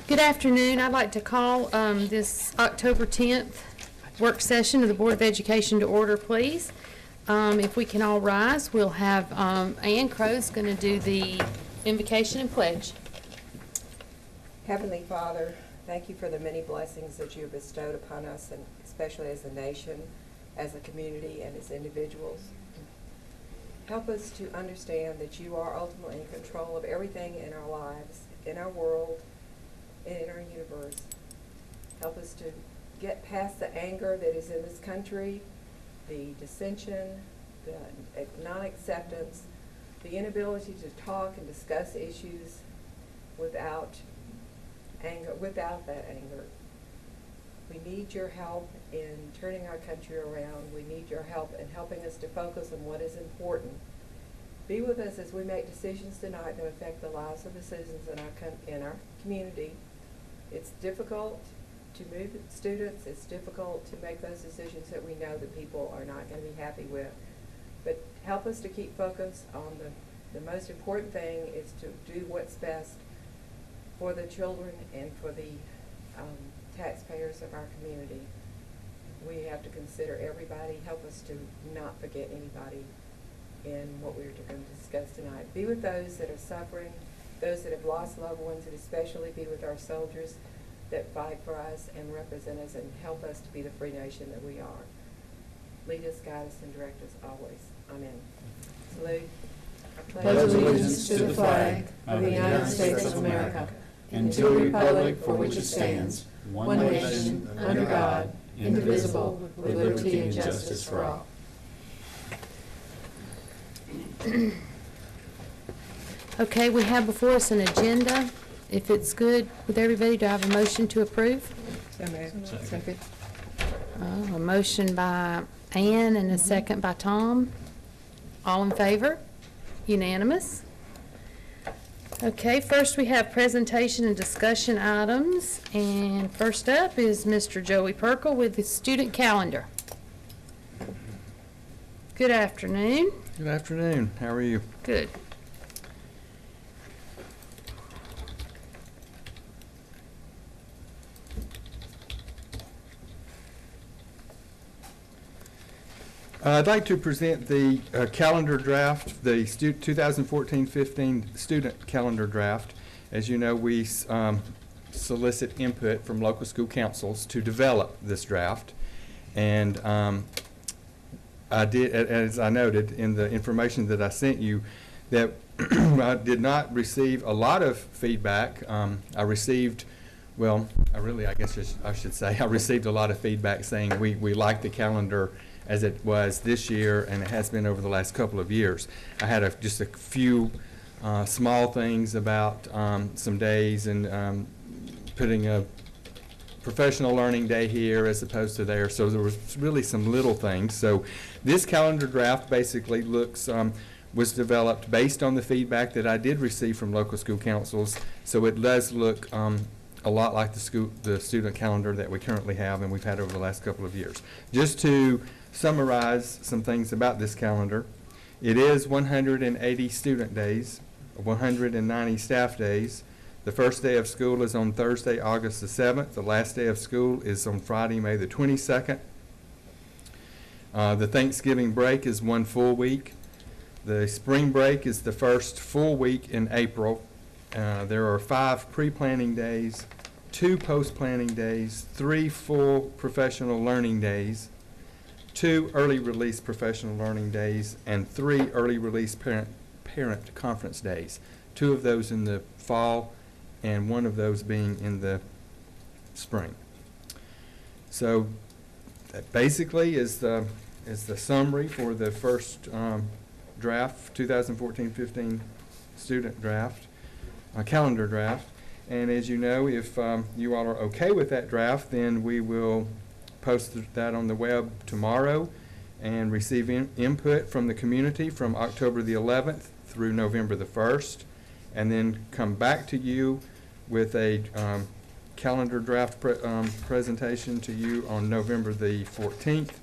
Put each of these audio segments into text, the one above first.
Good afternoon. I'd like to call this October 10th work session of the Board of Education to order, please. If we can all rise, we'll have Ann Crow's going to do the invocation and pledge. Heavenly Father, thank you for the many blessings that you have bestowed upon us, and especially as a nation, as a community, and as individuals. Help us to understand that you are ultimately in control of everything in our lives, in our world, and in our universe. Help us to get past the anger that is in this country, the dissension, the non-acceptance, the inability to talk and discuss issues without anger, without that anger. We need your help in turning our country around. We need your help in helping us to focus on what is important. Be with us as we make decisions tonight that affect the lives of the citizens in our community. It's difficult to move students. It's difficult to make those decisions that we know that people are not going to be happy with. But help us to keep focus on the most important thing is to do what's best for the children and for the taxpayers of our community. We have to consider everybody. Help us to not forget anybody in what we're going to discuss tonight. Be with those that are suffering, those that have lost loved ones, and especially be with our soldiers that fight for us and represent us and help us to be the free nation that we are. Lead us, guide us, and direct us always. Amen. Salute. I pledge allegiance to the flag of the United States of America and to the republic for which it stands, one nation, under God, indivisible, with liberty and justice for all. Okay, we have before us an agenda. If it's good with everybody, do I have a motion to approve? Second. A motion by Ann and a second by Tom. All in favor? Unanimous. Okay, first we have presentation and discussion items. And first up is Mr. Joey Perkle with the student calendar. Good afternoon. Good afternoon. How are you? Good. I'd like to present the calendar draft, the 2014-15 student calendar draft. As you know, we solicit input from local school councils to develop this draft. And I did, as I noted in the information that I sent you, that I did not receive a lot of feedback. I received, well, I guess I should say, I received a lot of feedback saying we like the calendar as it was this year and it has been over the last couple of years. I had just a few small things about some days and putting a professional learning day here as opposed to there, so there was really some little things. So this calendar draft basically was developed based on the feedback that I did receive from local school councils, so it does look a lot like the student calendar that we currently have and we've had over the last couple of years. Just to summarize some things about this calendar, it is 180 student days, 190 staff days. The first day of school is on Thursday, August the 7th. The last day of school is on Friday, May the 22nd. The Thanksgiving break is 1 full week. The spring break is the first full week in April. There are 5 pre-planning days, 2 post-planning days, 3 full professional learning days, 2 early release professional learning days, and 3 early release parent conference days. 2 of those in the fall and 1 of those being in the spring. So that basically is the summary for the first draft, 2014-15 student draft, calendar draft. And as you know, if you all are okay with that draft, then we will post that on the web tomorrow and receive input from the community from October the 11th through November the 1st, and then come back to you with a calendar draft presentation to you on November the 14th,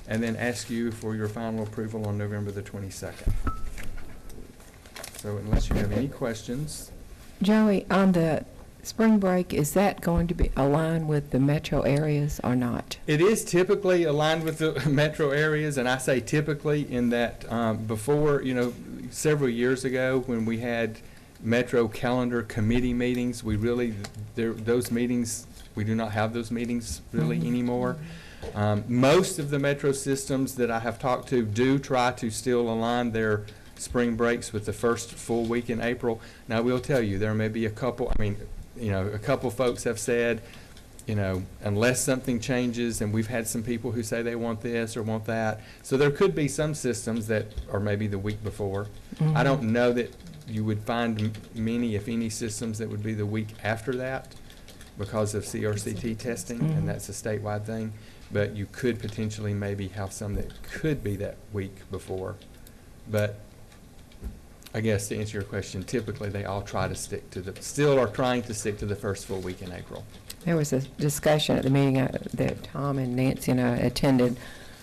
and then ask you for your final approval on November the 22nd. So unless you have any questions. Joey, on the spring break, is that going to be aligned with the metro areas or not? It is typically aligned with the metro areas, and I say typically in that before, several years ago when we had metro calendar committee meetings, those meetings, we do not have those meetings really anymore. Most of the metro systems that I have talked to do try to still align their spring breaks with the first full week in April. Now, I will tell you, there may be a couple, a couple folks have said, unless something changes, and we've had some people who say they want this or want that. So there could be some systems that are maybe the week before. I don't know that you would find many, if any, systems that would be the week after that because of CRCT testing, and that's a statewide thing. But you could potentially maybe have some that could be that week before. But I guess to answer your question, typically they all try to still are trying to stick to the first full week in April. There was a discussion at the meeting that Tom and Nancy and I attended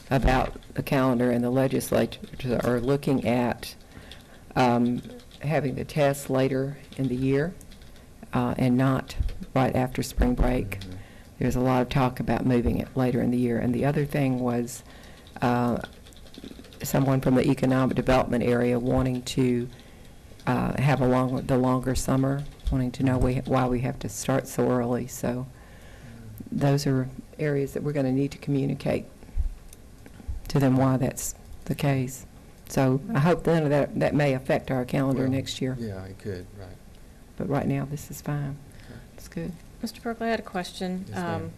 about the calendar, and the legislature are looking at having the tests later in the year and not right after spring break. There's a lot of talk about moving it later in the year. And the other thing was someone from the economic development area wanting to have the longer summer, wanting to know why we have to start so early. So those are areas that we're going to need to communicate to them why that's the case. So I hope then that may affect our calendar next year. Yeah, it could, right. But right now, this is fine. It's good. Mr. Berkeley, I had a question. Yes, ma'am.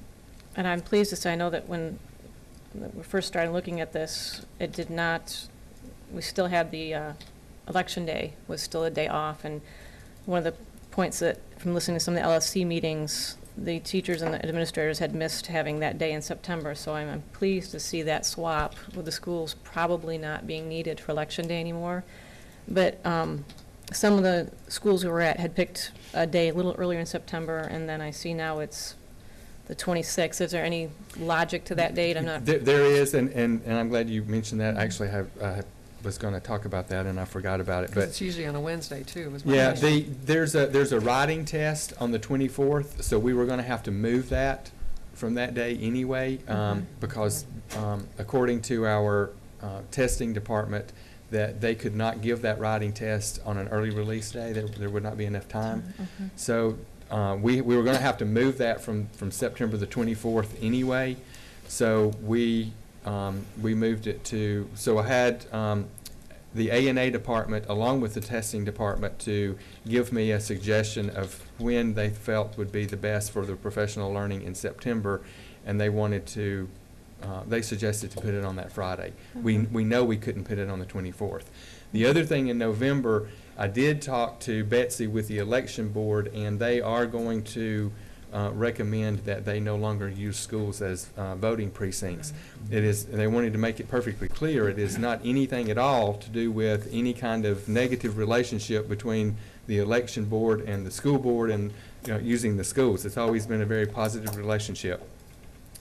And I'm pleased to say I know that when we first started looking at this, we still had the election day was still a day off. And one of the points that, from listening to some of the LSC meetings, the teachers and the administrators had missed having that day in September. So I'm pleased to see that swap with the schools probably not being needed for election day anymore. But some of the schools we were at had picked a day a little earlier in September, and then I see now it's the 26th. Is there any logic to that date? I'm not. There is, and I'm glad you mentioned that. Actually, I was going to talk about that, and I forgot about it. But it's usually on a Wednesday too. Was my yeah, understanding. there's a writing test on the 24th, so we were going to have to move that from that day anyway, because according to our testing department, that they could not give that writing test on an early release day. There would not be enough time. So we were going to have to move that from September the 24th anyway. So we moved it to, so I had the A&A department along with the testing department to give me a suggestion of when they felt would be the best for the professional learning in September, and they wanted to they suggested to put it on that Friday. We know we couldn't put it on the 24th. The other thing in November, I did talk to Betsy with the election board, and they are going to recommend that they no longer use schools as voting precincts. They wanted to make it perfectly clear, it is not anything at all to do with any kind of negative relationship between the election board and the school board and using the schools. It's always been a very positive relationship.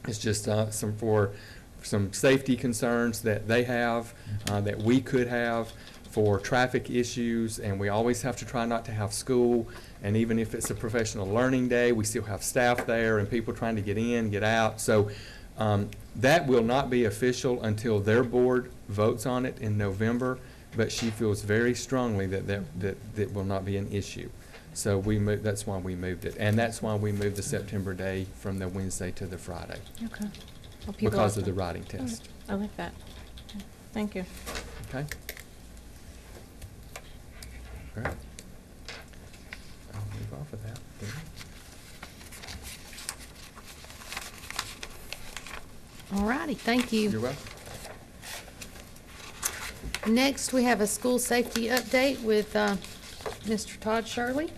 It's just some safety concerns that they have, that we could have, for traffic issues, and we always have to try not to have school. And even if it's a professional learning day, we still have staff there and people trying to get in, get out. So that will not be official until their board votes on it in November, but she feels very strongly that will not be an issue. So that's why we moved it. And that's why we moved the September day from the Wednesday to the Friday. Okay. Well, Because of the writing test. I like that. Thank you. Okay. Great. I'll move off of that. All righty, thank you. You're welcome. Next, we have a school safety update with Mr. Todd Shirley.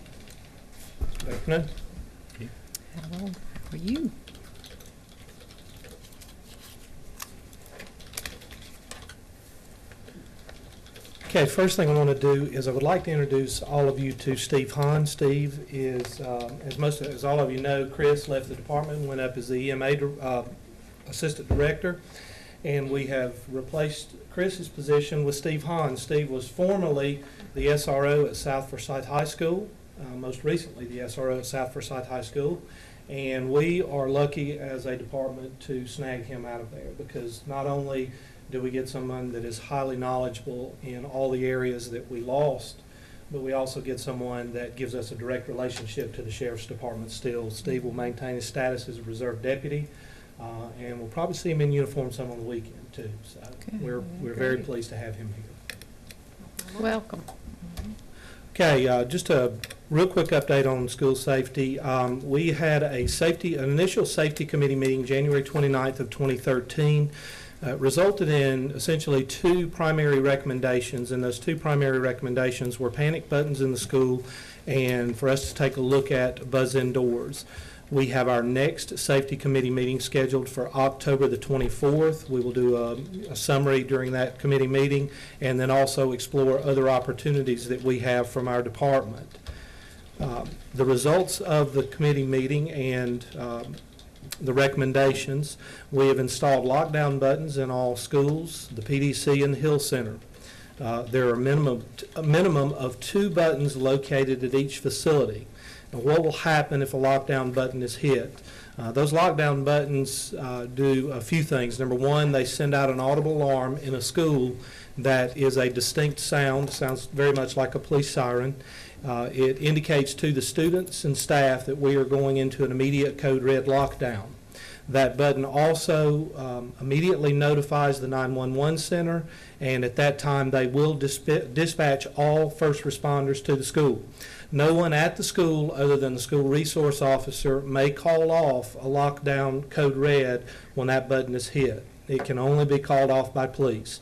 Good afternoon. Hello, how are you? Okay, first thing I want to do is I would like to introduce all of you to Steve Hahn. Steve is, as all of you know, Chris left the department and went up as the EMA assistant director, and we have replaced Chris's position with Steve Hahn. Steve was formerly the SRO at South Forsyth High School. most recently the SRO at South Forsyth High School. And we are lucky as a department to snag him out of there, because not only do we get someone that is highly knowledgeable in all the areas that we lost, but we also get someone that gives us a direct relationship to the Sheriff's Department still. Steve will maintain his status as a reserve deputy, and we'll probably see him in uniform some on the weekend too. So we're very Great. pleased to have him here. Welcome. Okay, just a real quick update on school safety. We had an initial safety committee meeting January 29th of 2013. Resulted in essentially two primary recommendations, and those two primary recommendations were panic buttons in the school and for us to take a look at buzz-in doors. We have our next safety committee meeting scheduled for October the 24th. We will do a summary during that committee meeting, and then also explore other opportunities that we have from our department. The results of the committee meeting and the recommendations: we have installed lockdown buttons in all schools, the PDC and the Hill Center. There are a minimum of 2 buttons located at each facility. Now, what will happen if a lockdown button is hit? Those lockdown buttons do a few things. Number one, they send out an audible alarm in a school that is a distinct sound, sounds very much like a police siren. It indicates to the students and staff that we are going into an immediate code red lockdown. That button also immediately notifies the 911 center, and at that time they will dispatch all first responders to the school. No one at the school other than the school resource officer may call off a lockdown code red when that button is hit. It can only be called off by police.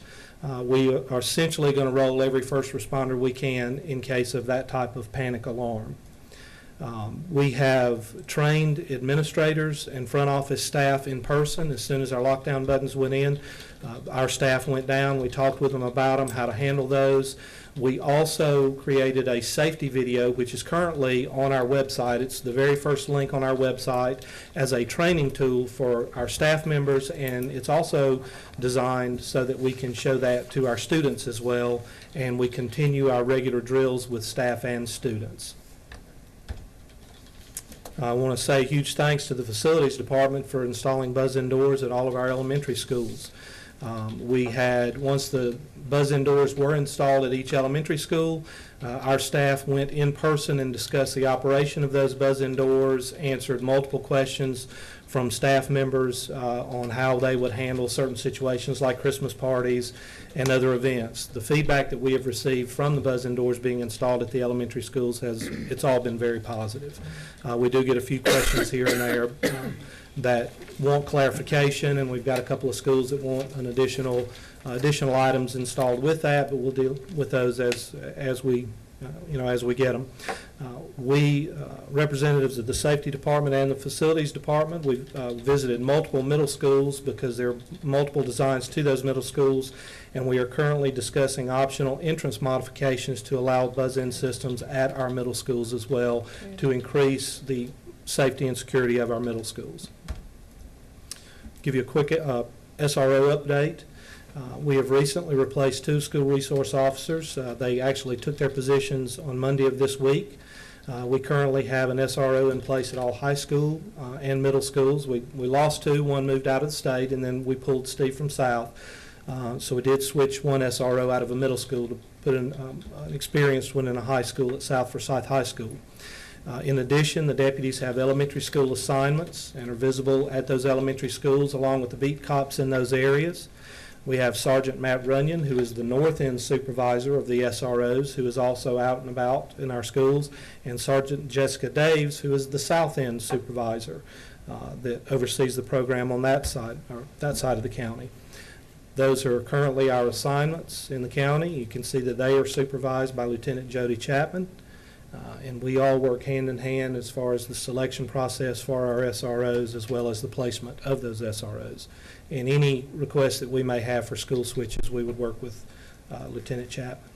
We are essentially going to roll every first responder we can in case of that type of panic alarm. We have trained administrators and front office staff in person. As soon as our lockdown buttons went in, our staff went down. We talked with them about them, how to handle those. We also created a safety video, which is currently on our website. It's the very first link on our website as a training tool for our staff members, and it's also designed so that we can show that to our students as well, and we continue our regular drills with staff and students. I want to say huge thanks to the facilities department for installing buzz-in doors at all of our elementary schools. Once the buzz-in doors were installed at each elementary school, our staff went in person and discussed the operation of those buzz-in doors, answered multiple questions from staff members on how they would handle certain situations like Christmas parties and other events. The feedback that we have received from the buzz-in doors being installed at the elementary schools it's all been very positive. We do get a few questions here and there that want clarification, and we've got a couple of schools that want an additional items installed with that, but we'll deal with those as we get them. Representatives of the safety department and the facilities department, we've visited multiple middle schools because there are multiple designs to those middle schools, and we are currently discussing optional entrance modifications to allow buzz-in systems at our middle schools as well to increase the safety and security of our middle schools. Give you a quick SRO update. We have recently replaced 2 school resource officers. They actually took their positions on Monday of this week. We currently have an SRO in place at all high school and middle schools. We lost 2, one moved out of the state, and then we pulled Steve from South. So we did switch one SRO out of a middle school to put an experienced one in a high school at South Forsyth High School. In addition, the deputies have elementary school assignments and are visible at those elementary schools along with the beat cops in those areas. We have Sergeant Matt Runyon, who is the north end supervisor of the SROs, who is also out and about in our schools, and Sergeant Jessica Daves, who is the south end supervisor that oversees the program on that side of the county. Those are currently our assignments in the county. You can see that they are supervised by Lieutenant Jody Chapman. And we all work hand in hand as far as the selection process for our SROs as well as the placement of those SROs. And any requests that we may have for school switches, we would work with Lieutenant Chapman.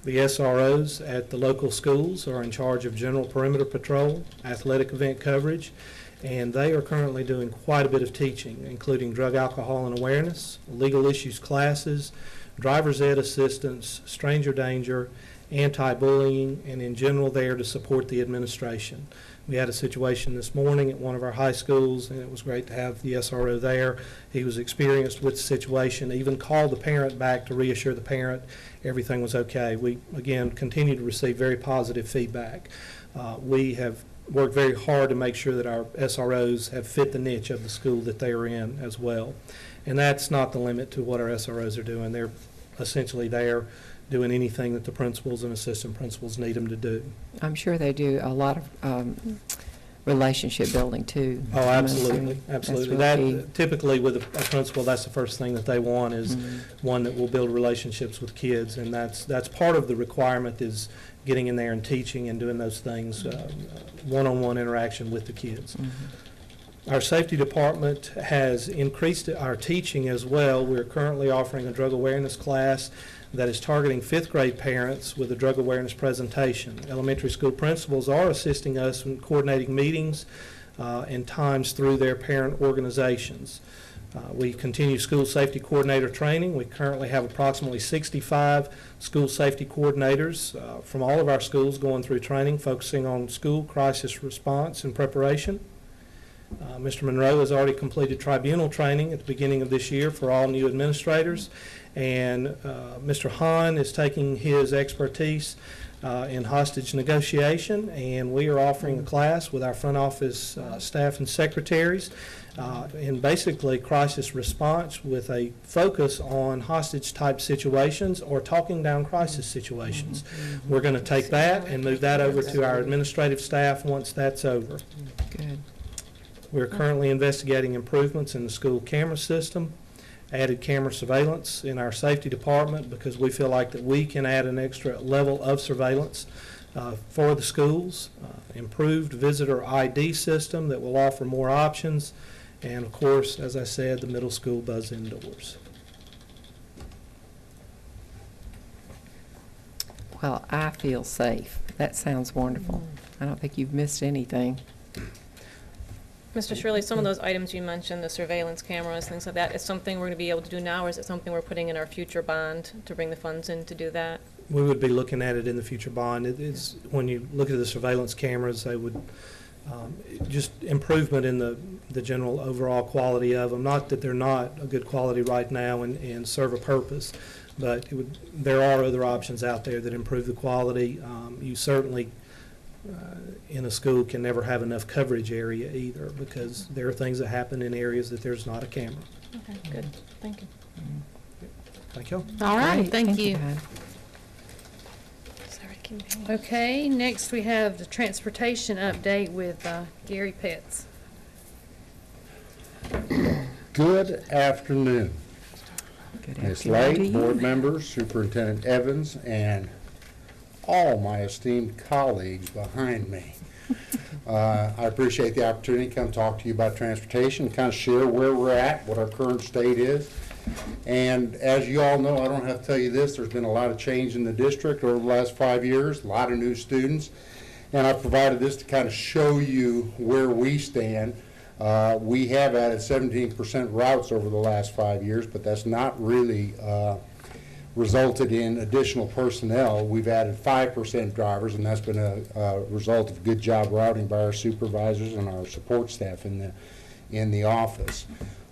The SROs at the local schools are in charge of general perimeter patrol, athletic event coverage, and they are currently doing quite a bit of teaching, including drug, alcohol, and awareness, legal issues classes, driver's ed assistance, stranger danger, anti-bullying, and in general there to support the administration. We had a situation this morning at one of our high schools, and it was great to have the SRO there. He was experienced with the situation, even called the parent back to reassure the parent everything was okay. We, again, continue to receive very positive feedback. We have worked very hard to make sure that our SROs have fit the niche of the school that they are in as well. And that's not the limit to what our SROs are doing. They're essentially there doing anything that the principals and assistant principals need them to do. I'm sure they do a lot of relationship building too. Oh, absolutely, That's absolutely. real That typically with a principal, that's the first thing that they want is one that will build relationships with kids, and that's part of the requirement is getting in there and teaching and doing those things, one-on-one interaction with the kids. Our safety department has increased our teaching as well. We're currently offering a drug awareness class that is targeting 5th grade parents with a drug awareness presentation. Elementary school principals are assisting us in coordinating meetings and times through their parent organizations. We continue school safety coordinator training. We currently have approximately 65 school safety coordinators from all of our schools going through training, focusing on school crisis response and preparation. Mr. Monroe has already completed tribunal training at the beginning of this year for all new administrators, and Mr. Hahn is taking his expertise in hostage negotiation, and we are offering a class with our front office staff and secretaries in basically crisis response with a focus on hostage type situations or talking down crisis situations. We're going to take that and move that over to our administrative staff once that's over. Good. We're currently investigating improvements in the school camera system, added camera surveillance in our safety department because we feel like that we can add an extra level of surveillance for the schools, improved visitor ID system that will offer more options, and of course, as I said, the middle school buzz indoors. Well, I feel safe. That sounds wonderful. I don't think you've missed anything. Mr. Shirley, some of those items you mentioned, the surveillance cameras, things like that, is something we're going to be able to do now, or is it something we're putting in our future bond to bring the funds in to do that? We would be looking at it in the future bond. It's when you look at the surveillance cameras, they would just improvement in the general overall quality of them. Not that they're not a good quality right now and serve a purpose, but there are other options out there that improve the quality. You certainly in a school can never have enough coverage area either because there are things that happen in areas that there's not a camera. Okay, good. Thank you. Thank you. All right, Great. thank you. Pat. Okay, next we have the transportation update with Gary Pitts. Good afternoon, Good Ms. afternoon to Lake, you. board members, Superintendent Evans, and all my esteemed colleagues behind me. I appreciate the opportunity to come talk to you about transportation, kind of share where we're at, what our current state is. And as you all know, I don't have to tell you this, there's been a lot of change in the district over the last 5 years, a lot of new students. And I provided this to kind of show you where we stand. We have added 17% routes over the last 5 years, but that's not really resulted in additional personnel. We've added 5% drivers, and that's been a result of good job routing by our supervisors and our support staff in the office.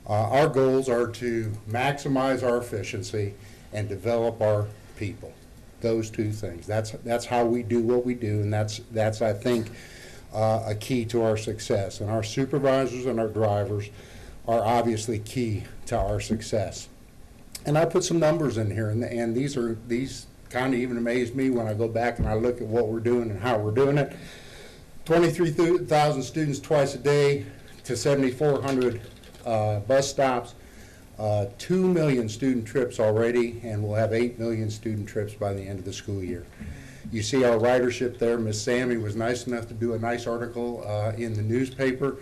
Our goals are to maximize our efficiency and develop our people. Those two things. That's how we do what we do, and that's I think a key to our success. And our supervisors and our drivers are obviously key to our success. And I put some numbers in here, and these kind of even amaze me when I go back and I look at what we're doing and how we're doing it. 23,000 students twice a day to 7,400 bus stops, 2 million student trips already, and we'll have 8 million student trips by the end of the school year. You see our ridership there. Miss Sammy was nice enough to do a nice article in the newspaper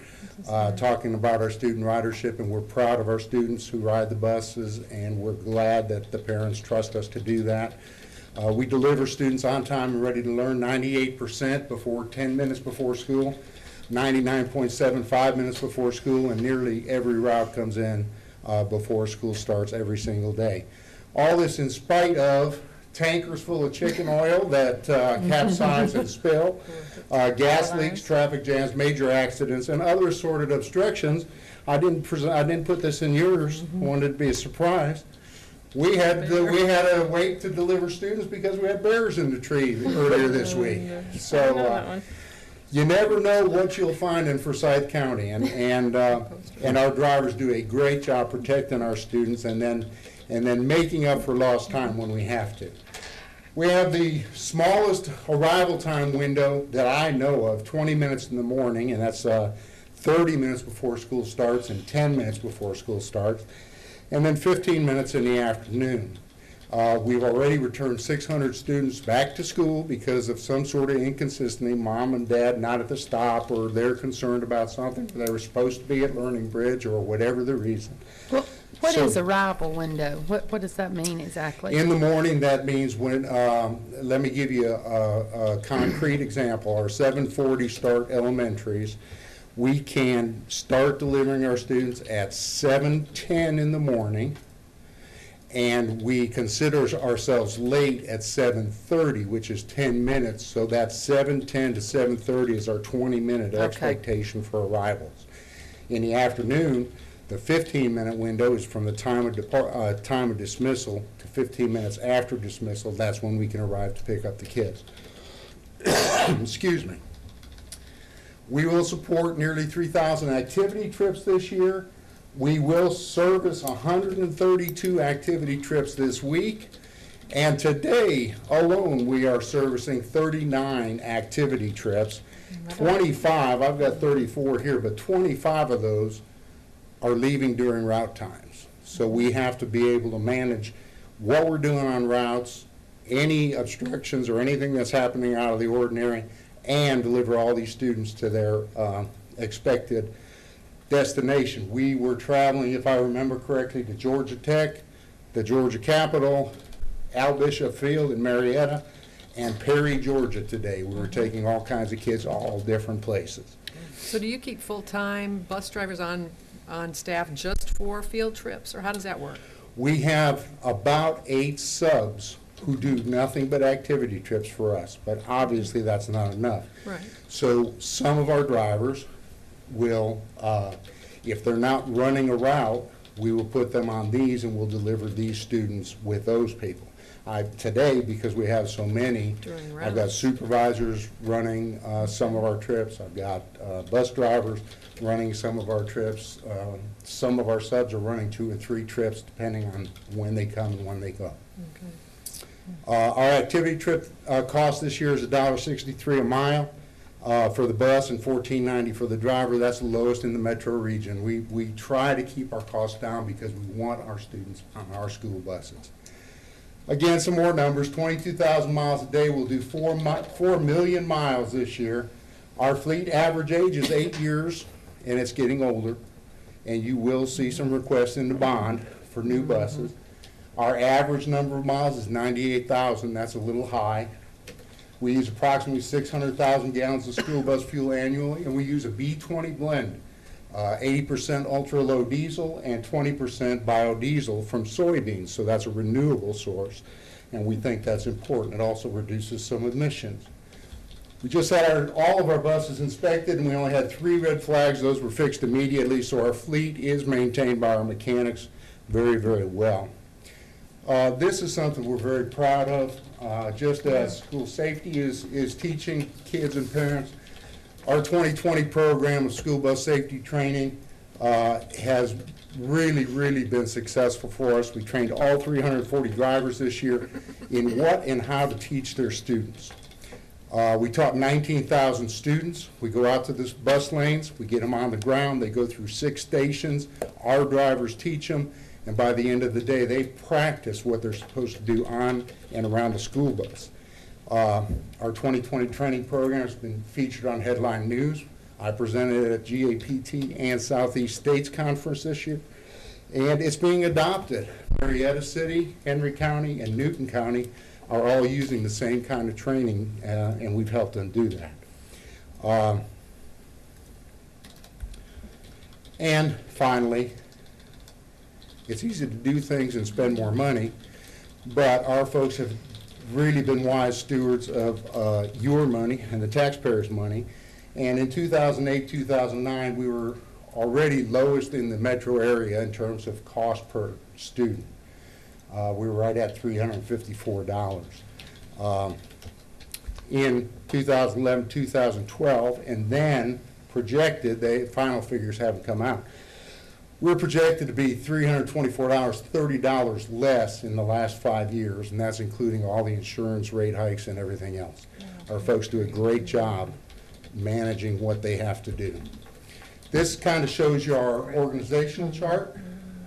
talking about our student ridership, and we're proud of our students who ride the buses, and we're glad that the parents trust us to do that. We deliver students on time and ready to learn 98% before 10 minutes before school, 99.75 minutes before school, and nearly every route comes in before school starts every single day. All this in spite of tankers full of chicken oil that capsize and spill, gas leaks, traffic jams, major accidents, and other assorted obstructions. I didn't put this in yours. Wanted it to be a surprise. We had to wait to deliver students because we had bears in the tree earlier this week. So you never know what you'll find in Forsyth County, and our drivers do a great job protecting our students and then making up for lost time when we have to. We have the smallest arrival time window that I know of, 20 minutes in the morning, and that's 30 minutes before school starts and 10 minutes before school starts, and then 15 minutes in the afternoon. We've already returned 600 students back to school because of some sort of inconsistency, mom and dad not at the stop, or they're concerned about something, they were supposed to be at Learning Bridge, or whatever the reason. Well, what So- is arrival window? What does that mean exactly? In the morning, that means when, let me give you a concrete example. Our 7:40 start elementaries, we can start delivering our students at 7:10 in the morning, and we consider ourselves late at 7:30, which is 10 minutes. So that 7:10 to 7:30 is our 20-minute Okay. expectation for arrivals. In the afternoon, the 15-minute window is from the time of dismissal to 15 minutes after dismissal. That's when we can arrive to pick up the kids. Excuse me. We will support nearly 3,000 activity trips this year. We will service 132 activity trips this week. And today alone, we are servicing 39 activity trips. 25, I've got 34 here, but 25 of those are leaving during route times. So we have to be able to manage what we're doing on routes, any obstructions or anything that's happening out of the ordinary, and deliver all these students to their expected destination. We were traveling, if I remember correctly, to Georgia Tech, the Georgia Capitol, Al Bishop Field in Marietta, and Perry, Georgia today. We were taking all kinds of kids, all different places. So do you keep full-time bus drivers on staff just for field trips, or how does that work? We have about 8 subs who do nothing but activity trips for us, but obviously that's not enough. Right. So some of our drivers will, if they're not running a route, we will put them on these and we'll deliver these students with those people. Today, because we have so many, During I've got routes. supervisors running some of our trips. I've got bus drivers running some of our trips. Some of our subs are running 2 and 3 trips depending on when they come and when they go. Okay. Our activity trip cost this year is $1.63 a mile for the bus and $14.90 for the driver. That's the lowest in the metro region. We try to keep our costs down because we want our students on our school buses. Again, some more numbers. 22,000 miles a day. We'll do 4 million miles this year. Our fleet average age is 8 years, and it's getting older. And you will see some requests in the bond for new buses. Our average number of miles is 98,000. That's a little high. We use approximately 600,000 gallons of school bus fuel annually, and we use a B20 blend, 80% ultra-low diesel and 20% biodiesel from soybeans. So that's a renewable source, and we think that's important. It also reduces some emissions. We just had all of our buses inspected, and we only had 3 red flags. Those were fixed immediately, so our fleet is maintained by our mechanics very, very well. This is something we're very proud of. Just as school safety is teaching kids and parents, our 2020 program of school bus safety training has really, really been successful for us. We trained all 340 drivers this year in what and how to teach their students. We taught 19,000 students. We go out to the bus lanes, we get them on the ground, they go through 6 stations, our drivers teach them, and by the end of the day, they practice what they're supposed to do on and around the school bus. Our 2020 training program has been featured on Headline News. I presented it at GAPT and Southeast States Conference this year, and it's being adopted. Marietta City, Henry County, and Newton County are all using the same kind of training, and we've helped them do that. And finally, it's easy to do things and spend more money, but our folks have really been wise stewards of your money and the taxpayers' money. And in 2008, 2009, we were already lowest in the metro area in terms of cost per student. We were right at $354. In 2011, 2012, and then projected, the final figures haven't come out, we're projected to be $324, $30 less in the last 5 years, and that's including all the insurance rate hikes and everything else. Our folks do a great job managing what they have to do. This kind of shows you our organizational chart.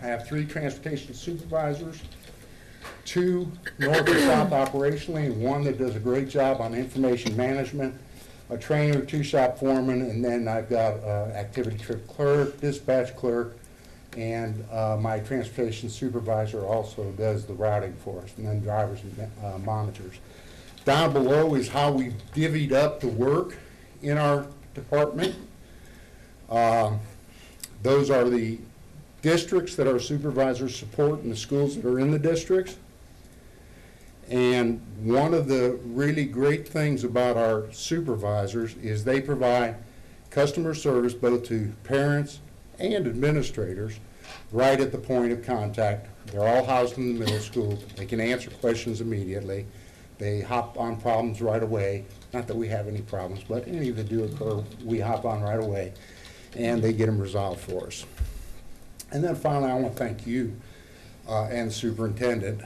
I have 3 transportation supervisors, 2 north and south operationally, and 1 that does a great job on information management, a trainer, 2 shop foremen, and then I've got activity trip clerk, dispatch clerk, and my transportation supervisor also does the routing for us, and then drivers and monitors. Down below is how we divvied up the work in our department. Those are the districts that our supervisors support and the schools that are in the districts. And one of the really great things about our supervisors is they provide customer service both to parents and administrators right at the point of contact. They're all housed in the middle school. They can answer questions immediately. They hop on problems right away. Not that we have any problems, but any that do occur, we hop on right away, and they get them resolved for us. And then finally, I want to thank you and the superintendent.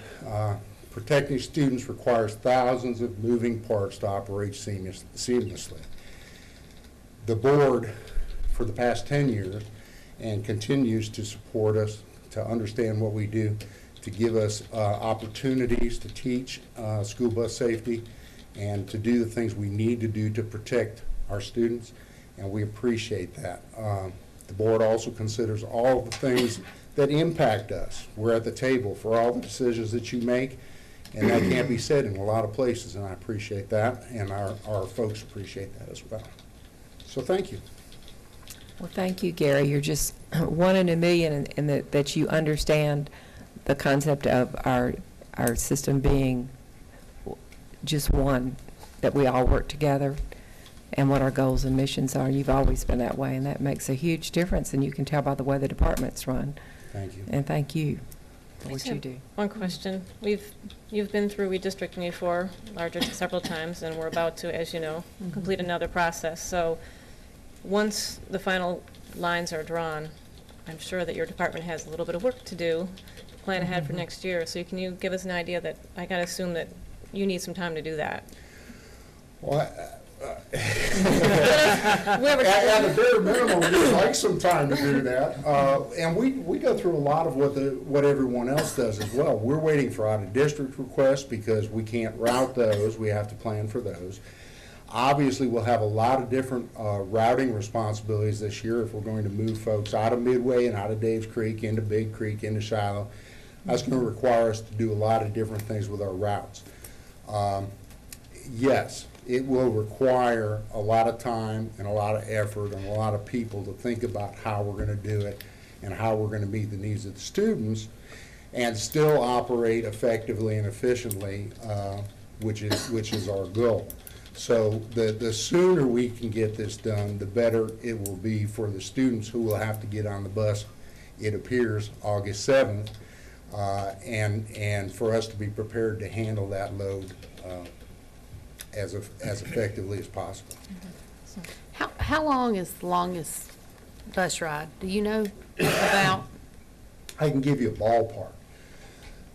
Protecting students requires thousands of moving parts to operate seamlessly. The board, for the past 10 years, and continues to support us, to understand what we do, to give us opportunities to teach school bus safety, and to do the things we need to do to protect our students, and we appreciate that. The board also considers all the things that impact us. We're at the table for all the decisions that you make, and that can't be said in a lot of places, and I appreciate that, and our folks appreciate that as well. So thank you. Well, thank you, Gary. You're just one in a million in that you understand the concept of our system being just one, that we all work together, and what our goals and missions are. You've always been that way, and that makes a huge difference, and you can tell by the way the department's run. Thank you. And thank you for I what just you have do. One question. You've been through redistricting before, larger several times, and we're about to, as you know, complete another process. So once the final lines are drawn, I'm sure that your department has a little bit of work to do, plan ahead for next year. So can you give us an idea that, I gotta assume that you need some time to do that? Well, at the bare minimum, we'd like some time to do that. And we go through a lot of what everyone else does as well. We're waiting for out-of-district requests because we can't route those. We have to plan for those. Obviously, we'll have a lot of different routing responsibilities this year if we're going to move folks out of Midway and out of Dave's Creek into Big Creek, into Shiloh. That's going to require us to do a lot of different things with our routes. Yes, it will require a lot of time and a lot of effort and a lot of people to think about how we're going to do it and how we're going to meet the needs of the students and still operate effectively and efficiently, which is our goal. So the sooner we can get this done, the better it will be for the students who will have to get on the bus, it appears, August 7th, and for us to be prepared to handle that load as effectively as possible. How long is the longest bus ride? Do you know about? I can give you a ballpark.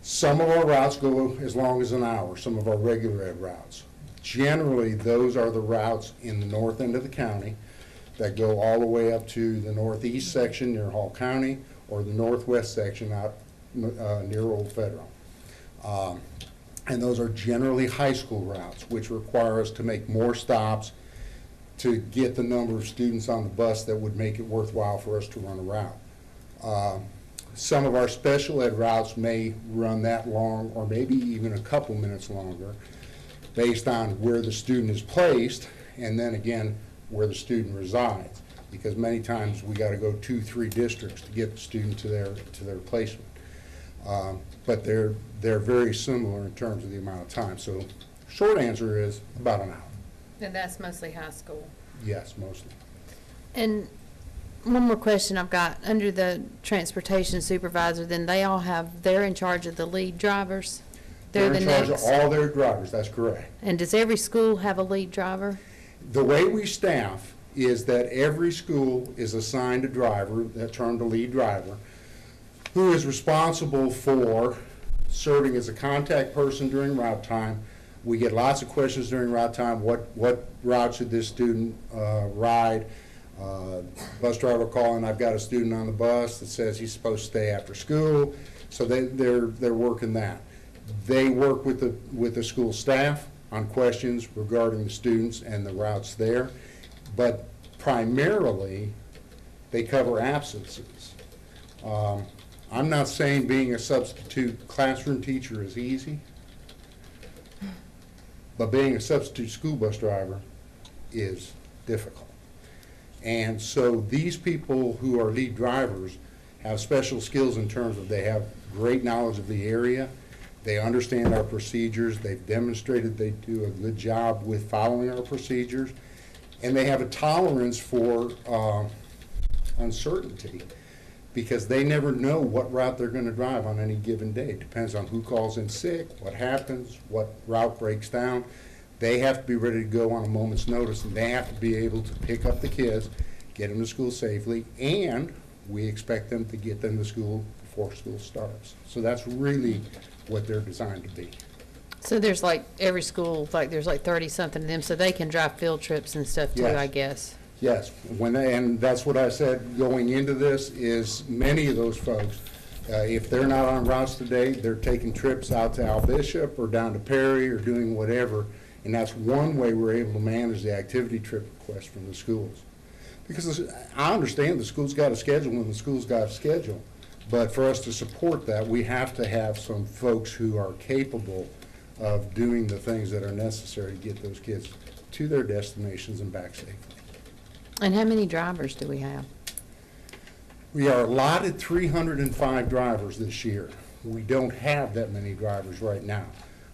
Some of our routes go as long as an hour, some of our regular ed routes. Generally, those are the routes in the north end of the county that go all the way up to the northeast section near Hall County or the northwest section out near Old Federal. And those are generally high school routes, which require us to make more stops to get the number of students on the bus that would make it worthwhile for us to run a route. Some of our special ed routes may run that long or maybe even a couple minutes longer based on where the student is placed and then again where the student resides, because many times we got to go 2-3 districts to get the student to their placement. But they're very similar in terms of the amount of time. So short answer is about an hour. And that's mostly high school. Yes, mostly. And one more question I've got, under the transportation supervisor, then they're in charge of the lead drivers? They're the in charge of next. all their drivers, that's correct. And does every school have a lead driver? The way we staff is that every school is assigned a driver, that term, the lead driver, who is responsible for serving as a contact person during route time. We get lots of questions during route time. What route should this student ride? Bus driver calling, I've got a student on the bus that says he's supposed to stay after school. So they're working that. They work with the school staff on questions regarding the students and the routes there. But primarily, they cover absences. I'm not saying being a substitute classroom teacher is easy, but being a substitute school bus driver is difficult. And so these people who are lead drivers have special skills in terms of they have great knowledge of the area, they understand our procedures, they've demonstrated they do a good job with following our procedures, and they have a tolerance for uncertainty, because they never know what route they're going to drive on any given day. It depends on who calls in sick, what happens, what route breaks down. They have to be ready to go on a moment's notice, and they have to be able to pick up the kids, get them to school safely, and we expect them to get them to school before school starts. So that's really what they're designed to be. So there's like, every school, like there's like 30-something of them, so they can drive field trips and stuff too, Yes. I guess. Yes, and that's what I said going into this, is many of those folks, if they're not on routes today, they're taking trips out to Al Bishop or down to Perry or doing whatever, and that's one way we're able to manage the activity trip requests from the schools. Because I understand the school's got a schedule when the school's got a schedule, but for us to support that, we have to have some folks who are capable of doing the things that are necessary to get those kids to their destinations and back safely. And how many drivers do we have? We are allotted 305 drivers this year. We don't have that many drivers right now.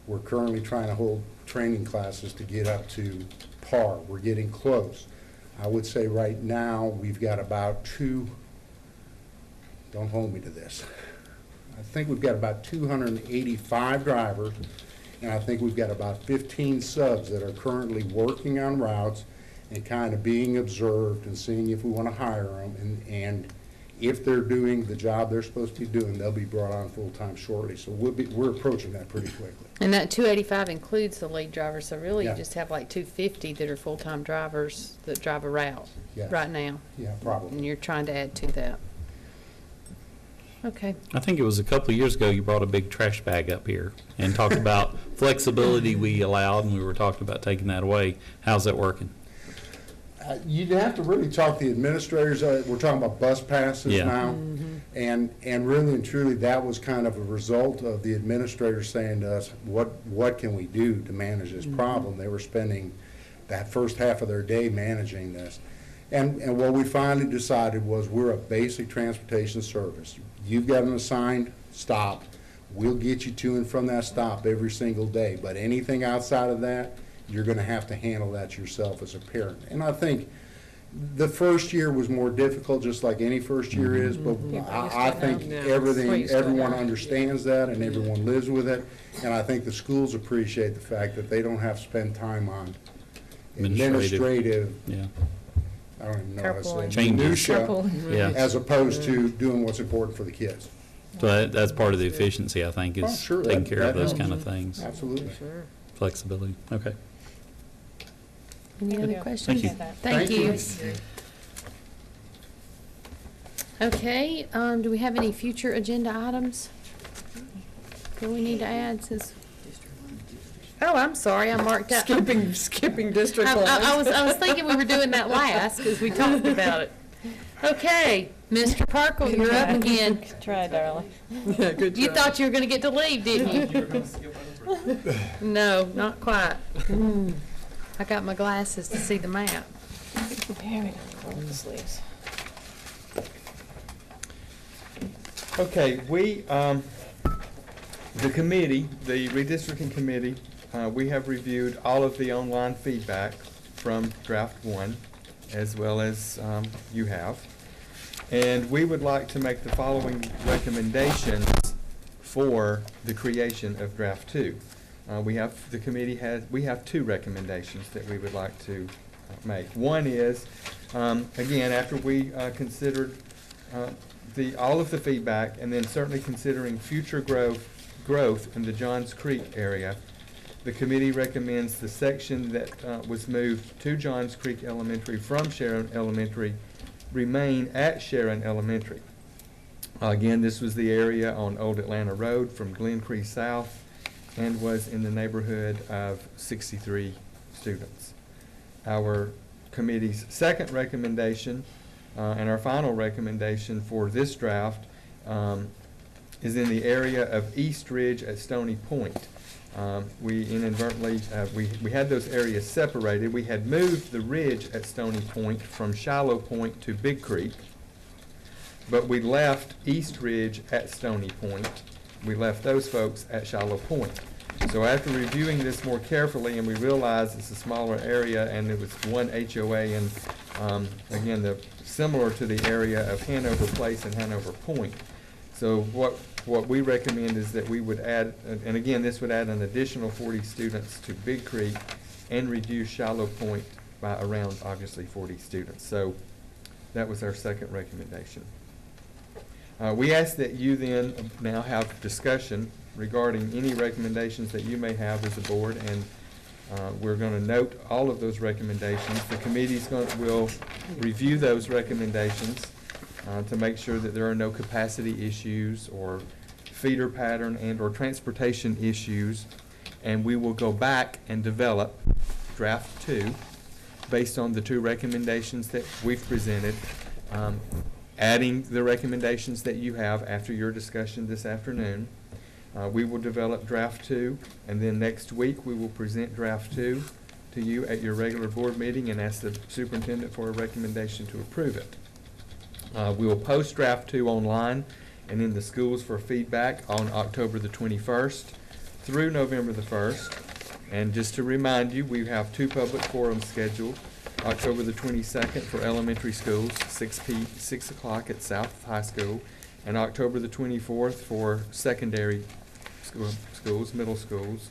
We're currently trying to hold training classes to get up to par. We're getting close. I would say right now we've got about don't hold me to this, I think we've got about 285 drivers, and I think we've got about 15 subs that are currently working on routes and kind of being observed and seeing if we want to hire them. And if they're doing the job they're supposed to be doing, they'll be brought on full-time shortly. So we're approaching that pretty quickly. And that 285 includes the lead driver, so really you Yeah. just have like 250 that are full-time drivers that drive a route Yes. right now. Yeah, probably. And you're trying to add to that. Okay. I think it was a couple of years ago you brought a big trash bag up here and talked about flexibility we allowed, and we were talking about taking that away. How's that working? You'd have to really talk to the administrators. We're talking about bus passes Yeah. now. And really and truly, that was kind of a result of the administrators saying to us, what can we do to manage this problem? They were spending that first half of their day managing this. And what we finally decided was, we're a basic transportation service. You've got an assigned stop. We'll get you to and from that stop every single day. But anything outside of that, you're going to have to handle that yourself as a parent. And I think the first year was more difficult, just like any first year is, but I think everyone understands that and everyone lives with it. And I think the schools appreciate the fact that they don't have to spend time on administrative, Yeah. I don't even know how to say it, Changes. minutia, Yeah. as opposed to doing what's important for the kids. So that's part of the efficiency, I think, Oh, is sure, taking that- care of that those helps. kind of things. Absolutely. Flexibility. Okay. Any other Yeah. questions? Thank you. Thank you. Thank Okay, do we have any future agenda items that we need to add since? Oh, I'm sorry, I marked out. Skipping district I lines. I was thinking we were doing that last because we talked about it. Okay, Mr. Parkle, you're up again. Try, darling. Yeah, good You job. thought you were gonna get to leave, didn't you? No, not quite. I got my glasses to see the map. Here we go. Roll the sleeves. Okay, we The committee, the redistricting committee, we have reviewed all of the online feedback from draft 1, as well as you have. And we would like to make the following recommendations for the creation of draft 2. We have 2 recommendations that we would like to make. One is, again, after we considered all of the feedback, and then certainly considering future growth in the Johns Creek area, the committee recommends the section that was moved to Johns Creek Elementary from Sharon Elementary remain at Sharon Elementary. Again, this was the area on Old Atlanta Road from Glen Cree South and was in the neighborhood of 63 students. Our committee's second recommendation and our final recommendation for this draft is in the area of East Ridge at Stony Point. We inadvertently, we had those areas separated. We had moved the ridge at Stony Point from Shallow Point to Big Creek, but we left East Ridge at Stony Point. We left those folks at Shallow Point. So after reviewing this more carefully, and we realized it's a smaller area, and it was one HOA, and again, similar to the area of Hanover Place and Hanover Point. So what we recommend is that we would add, and again, this would add an additional 40 students to Big Creek and reduce Shallow Point by around, obviously, 40 students. So that was our second recommendation. We ask that you then now have discussion regarding any recommendations that you may have as a board, and we're going to note all of those recommendations. The committee's will review those recommendations to make sure that there are no capacity issues or feeder pattern and or transportation issues, and we will go back and develop draft 2 based on the 2 recommendations that we've presented, adding the recommendations that you have after your discussion this afternoon. We will develop draft 2, and then next week we will present draft 2 to you at your regular board meeting and ask the superintendent for a recommendation to approve it. We will post draft 2 online and in the schools for feedback on October the 21st through November the 1st. And just to remind you, we have 2 public forums scheduled. October the 22nd for elementary schools, 6 o'clock at South High School, and October the 24th for secondary schools, middle schools.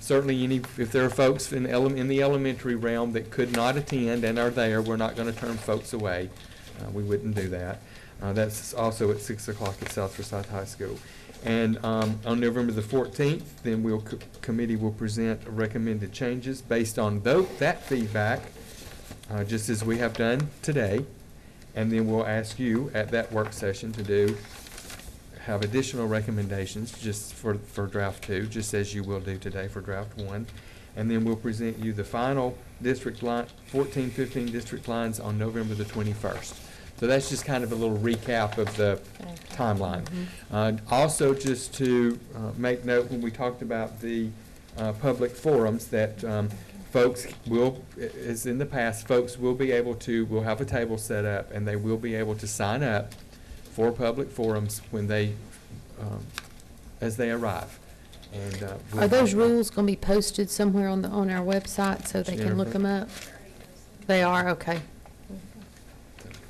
Certainly, if there are folks in the elementary realm that could not attend and are there, we're not going to turn folks away. We wouldn't do that. That's also at 6 o'clock at South Forsyth High School. And on November the 14th, then committee will present recommended changes based on that feedback, just as we have done today. And then we'll ask you at that work session to have additional recommendations just for draft 2, just as you will do today for draft 1. And then we'll present you the final district line, 14-15 district lines on November the 21st. So that's just kind of a little recap of the timeline. Also, just to make note, when we talked about the public forums, that folks will, as in the past, folks will be able to, we'll have a table set up, and they will be able to sign up for public forums when they, as they arrive. And Are those rules going to be posted somewhere on our website so they can look them up? They are, okay.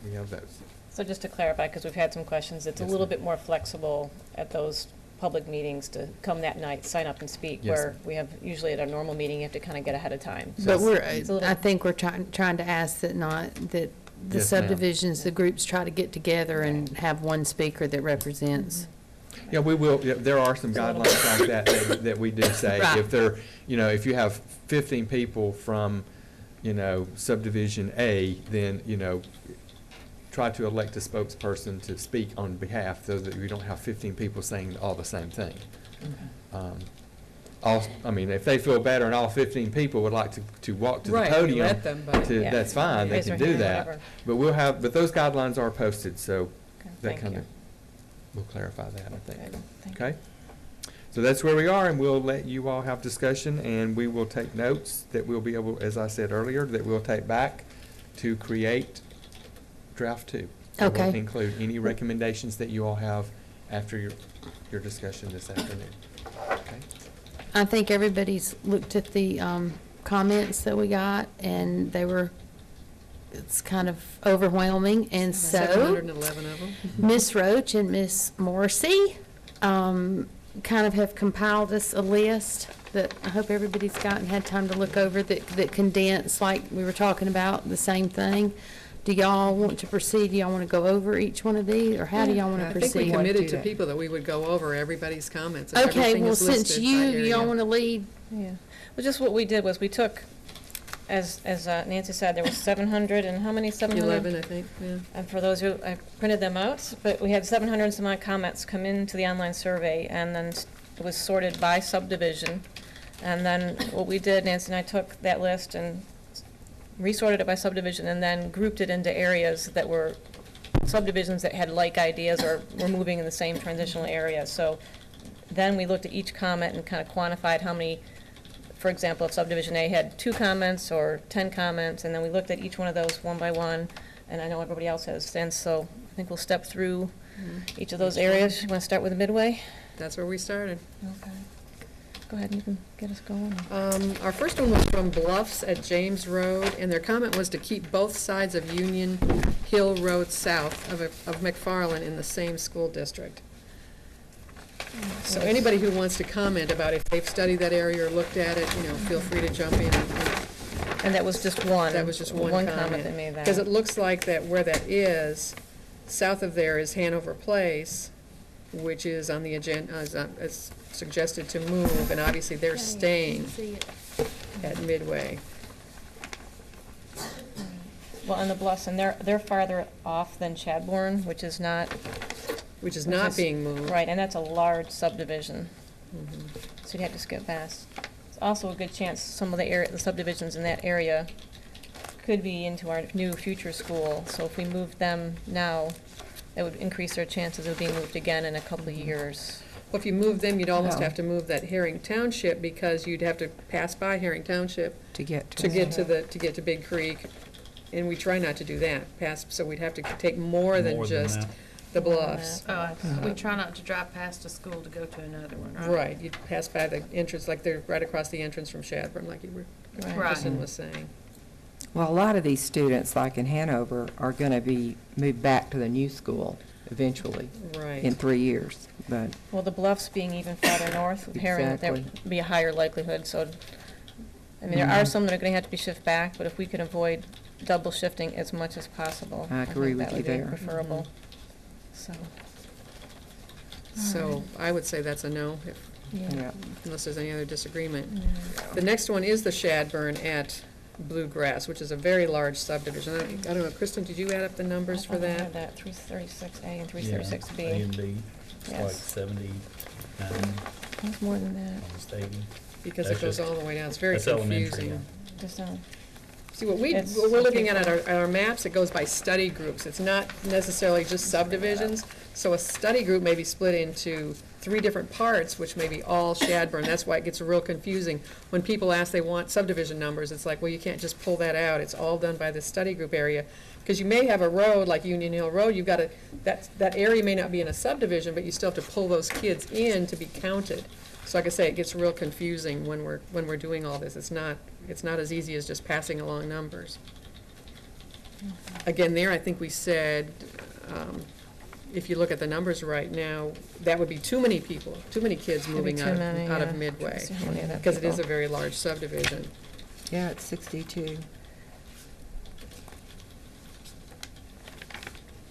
We have those. So just to clarify, because we've had some questions, it's a Yes, little ma'am. bit more flexible at those public meetings to come that night, sign up and speak, Yes, where ma'am. we have, usually at our normal meeting, you have to kind of get ahead of time. So But it's a little- I think we're trying to ask that the Yes, ma'am. subdivisions, the groups try to get together and have one speaker that represents. Yeah, we will, yeah, there are some It's a little guidelines like that we do say. Right. If there, if you have 15 people from, subdivision A, then, try to elect a spokesperson to speak on behalf so that we don't have 15 people saying all the same thing. If they feel better and all 15 people would like to walk to the Right, we podium, let them, but- Yeah. that's fine, they Raise can their do hand, that. whatever. But those guidelines are posted, so Okay, that thank kind you. of, will clarify that, I think. Good, thank you. Okay? So that's where we are, and we'll let you all have discussion, and we will take notes that we'll be able, as I said earlier, that we'll take back to create draft 2. That will Okay. include any recommendations that you all have after your discussion this afternoon. Okay? I think everybody's looked at the comments that we got, and it's kind of overwhelming, and so 711 of them. Miss Roach and Miss Morrissey kind of have compiled us a list that I hope everybody's had time to look over, that condense, like we were talking about, the same thing. Do y'all want to proceed? Do y'all want to go over each one of these, or how do y'all want to I think we proceed? committed do to that. people that we would go over everybody's comments. and Okay, everything well, is since listed by y'all area. want to lead, Yeah. Well, just what we did was we took, as Nancy said, there was 700 and how many? 700? 11, I think, yeah. And for those who, I printed them out, but we had 700 and some odd comments come into the online survey, and then it was sorted by subdivision. And then what we did, Nancy and I took that list and resorted it by subdivision, and then grouped it into areas that were subdivisions that had like ideas or were moving in the same transitional area. So then we looked at each comment and kind of quantified how many, for example, if subdivision A had 2 comments or 10 comments, and then we looked at each one of those one by one, and I know everybody else has since, so I think we'll step through each of those areas. You want to start with the Midway? That's where we started. Okay. Go ahead, you can get us going. Our first one was from Bluffs at James Road, and their comment was to keep both sides of Union Hill Road south of McFarland in the same school district. So anybody who wants to comment about if they've studied that area or looked at it, feel free to jump in. And that was just one? That was just one comment that made that. Because it looks like that where that is, south of there is Hanover Place, which is on the agenda, as suggested to move, and obviously they're staying at Midway. Well, on the Bluffs, and they're farther off than Chadbourne, which is not. Which is not being moved. Right, and that's a large subdivision. So you'd have to skip past. It's also a good chance some of the subdivisions in that area could be into our new future school. So if we moved them now, it would increase their chances of being moved again in a couple of years. Well, if you move them, you'd almost No. have to move that Herring Township, because you'd have to pass by Herring Township To get to get to Big Creek, and we try not to do that, so we'd have to take more than just the Bluffs. we try not to drive past a school to go to another one, Right, you'd pass by the entrance, like they're right across the entrance from Shadburn, like you were, Right. Kristen was saying. Well, a lot of these students, like in Hanover, are going to be moved back to the new school eventually in Right. 3 years, but Well, the Bluffs being even farther north with Herring, there Exactly. would be a higher likelihood, so, I mean, there are some that are gonna have to be shifted back, but if we can avoid double shifting as much as possible. I agree think with that you would be there. preferable, so. So I would say that's a no, yeah. unless there's any other disagreement. Yeah. The next one is the Shadburn at Bluegrass, which is a very large subdivision. I don't know, Kristen, did you add up the numbers for I that? had that, 336A and Yeah, 336B. A and B, it's like Yes. 79 It's more than on that, the stadium. Because it That's goes just- all the way down, it's very That's elementary, confusing. just, See, what It's- we're looking at our maps, it goes by study groups. It's not necessarily just subdivisions. So a study group may be split into 3 different parts, which may be all Shadburn. That's why it gets real confusing. When people ask they want subdivision numbers, it's like, well, you can't just pull that out. It's all done by the study group area. Because you may have a road, like Union Hill Road, you've got to, that area may not be in a subdivision, but you still have to pull those kids in to be counted. So like I say, it gets real confusing when we're doing all this. It's not as easy as just passing along numbers. Again, there, I think we said, if you look at the numbers right now, that would be too many people, too many kids moving too out many, of yeah. Midway. Too many of them Because it is a people. very large subdivision. Yeah, it's 62.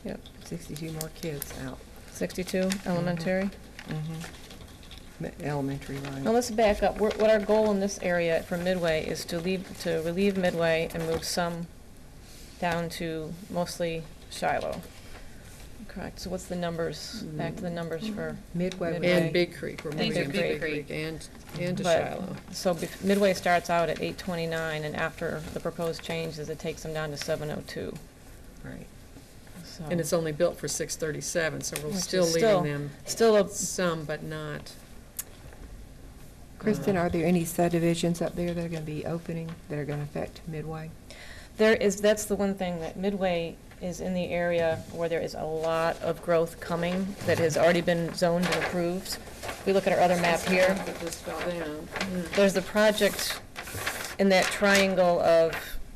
Yep. 62 more kids out. 62, elementary. Elementary, right. Now, let's back up. What our goal in this area for Midway is to relieve Midway and move some down to mostly Shiloh. Correct. So what's the numbers, back to the numbers for, Midway. Midway. And Big Creek, we're And moving to Big Big Creek. Creek and to But- Shiloh. so Midway starts out at 829, and after the proposed changes, it takes them down to 702. Right. So And it's only built for 637, so we're Which is still still- leaving them still a, some, but not. Kristen, are there any subdivisions up there that are going to be opening that are going to affect Midway? that's the one thing that Midway is in the area where there is a lot of growth coming that has already been zoned and approved. If we look at our other map here, That just fell down. there's the project in that triangle of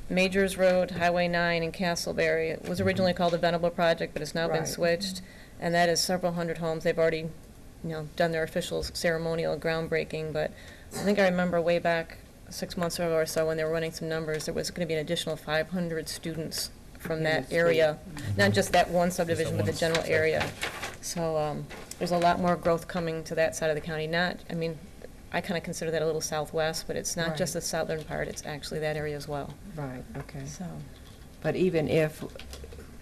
Majors Road, Highway 9, and Castleberry. It was originally called the Venable Project, but it's now been Right. switched, and that is several hundred homes. They've already, done their official ceremonial groundbreaking, but I think I remember way back 6 months ago or so when they were running some numbers, there was going to be an additional 500 students from that area, not just that one subdivision, but the general area. So there's a lot more growth coming to that side of the county. I kind of consider that a little southwest, but it's not just Right. the southern part, it's actually that area as well. Right, okay. So, But even if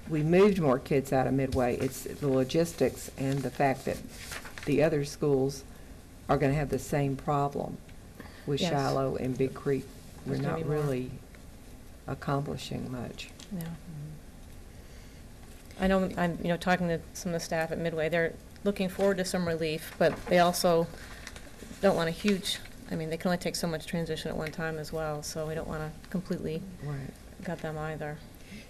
we moved more kids out of Midway, it's the logistics and the fact that the other schools are going to have the same problem with Yes. Shiloh and Big Creek. We're There's gonna not be more. really accomplishing much. yeah. I know, I'm, talking to some of the staff at Midway, they're looking forward to some relief, but they also don't want a huge, they can only take so much transition at one time as well, so we don't want to completely Right. gut them either.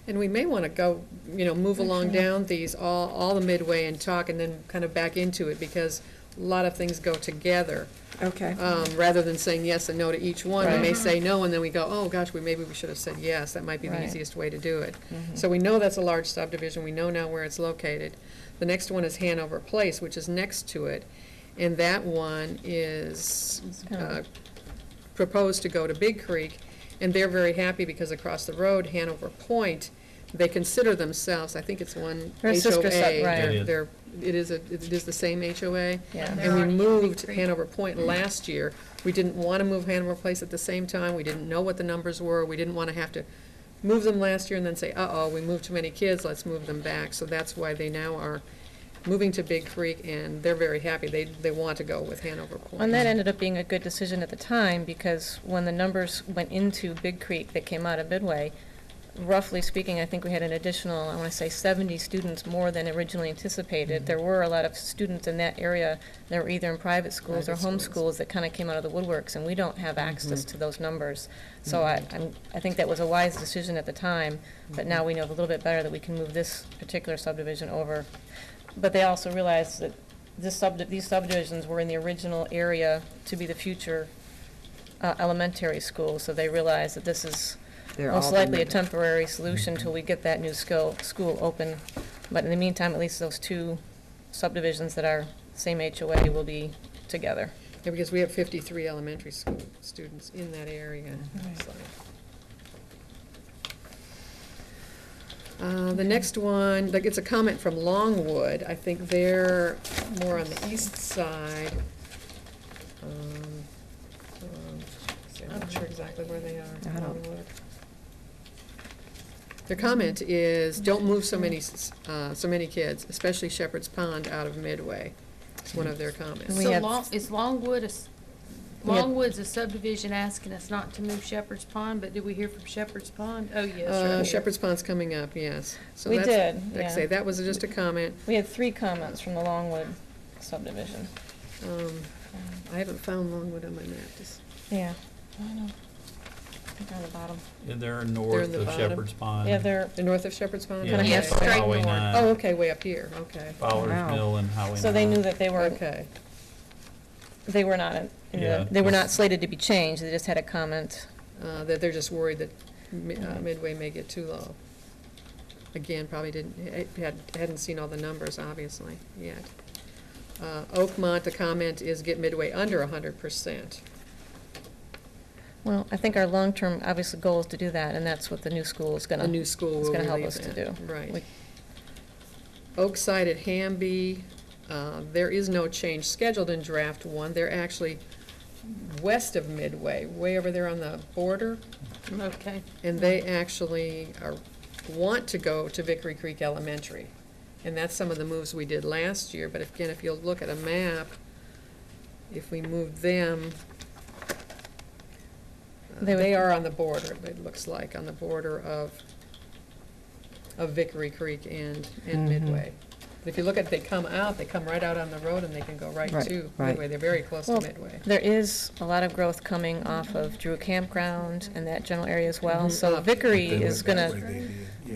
And we may want to go, move along down these, all the Midway and talk, and then kind of back into it, because a lot of things go together. Okay. Rather than saying yes and no to each one, we may Right. say no, and then we go, oh, gosh, maybe we should have said yes. That might be the Right. easiest way to do it. Mhm. So we know that's a large subdivision, we know now where it's located. The next one is Hanover Place, which is next to it, and that one is It's kind of- proposed to go to Big Creek, and they're very happy because across the road, Hanover Point, they consider themselves, I think it's one They're a sister sub- HOA. right. It is the same HOA. Yeah. And we moved Hanover Point last year. We didn't want to move Hanover Place at the same time. We didn't know what the numbers were. We didn't want to have to move them last year and then say, uh-oh, we moved too many kids, let's move them back. So that's why they now are moving to Big Creek, and they're very happy. They want to go with Hanover Point. And that ended up being a good decision at the time, because when the numbers went into Big Creek that came out of Midway, roughly speaking, I think we had an additional, I want to say 70 students more than originally anticipated. There were a lot of students in that area that were either in private schools or Private home schools. schools that kind of came out of the woodworks, and we don't have access to those numbers. So I think that was a wise decision at the time, but now we know a little bit better that we can move this particular subdivision over. But they also realized that these subdivisions were in the original area to be the future elementary school, so they realized that this is They're most all likely a been- temporary solution till we get that new school open. But in the meantime, at least those two subdivisions that are same HOA will be together. Yeah, because we have 53 elementary school students in that area. Right. So. The next one, it's a comment from Longwood. I think they're more on the east side. I'm not sure exactly where they are. I don't- Longwood. Their comment is, don't move so many kids, especially Shepherd's Pond, out of Midway. It's one of their comments. We So have- Is Longwood, We have- Longwood's a subdivision asking us not to move Shepherd's Pond, but did we hear from Shepherd's Pond? Oh, yes, right here. Shepherd's Pond's coming up, yes. So We that's- did, Like I yeah. say, that was just a comment. We had 3 comments from the Longwood subdivision. I haven't found Longwood on my map. Yeah, I know. I think they're on the bottom. Yeah, they're in north the of bottom. Shepherd's Pond. Yeah, they're, The north of Shepherd's Pond? Yeah, kinda Yeah, half that's straight Highway north. 9, Oh, okay, way up here, okay. Fowler's Wow. Mill and Highway 9. so they knew that they were, Okay. they were not, Yeah. they were not slated to be changed, they just had a comment. That they're just worried that Midway may get too low. Again, probably hadn't seen all the numbers, obviously, yet. Oakmont, the comment is get Midway under 100%. Well, I think our long-term, obviously, goal is to do that, and that's what the new school is gonna. A new school is will gonna help relieve us to that. do. Right. We- Oakside at Hamby, there is no change scheduled in draft 1. They're actually west of Midway, way over there on the border. Okay. And they actually want to go to Vickery Creek Elementary. And that's some of the moves we did last year, but again, if you'll look at a map, if we move them, They would- they are on the border, it looks like, on the border of Vickery Creek and Mhm. Midway. If you look at, they come right out on the road and they can go right Right, to right. Midway. They're very close to Well, Midway. There is a lot of growth coming off of Drew Campground and that general area as well, Mhm. so Up. Vickery They is went that gonna, way, they did,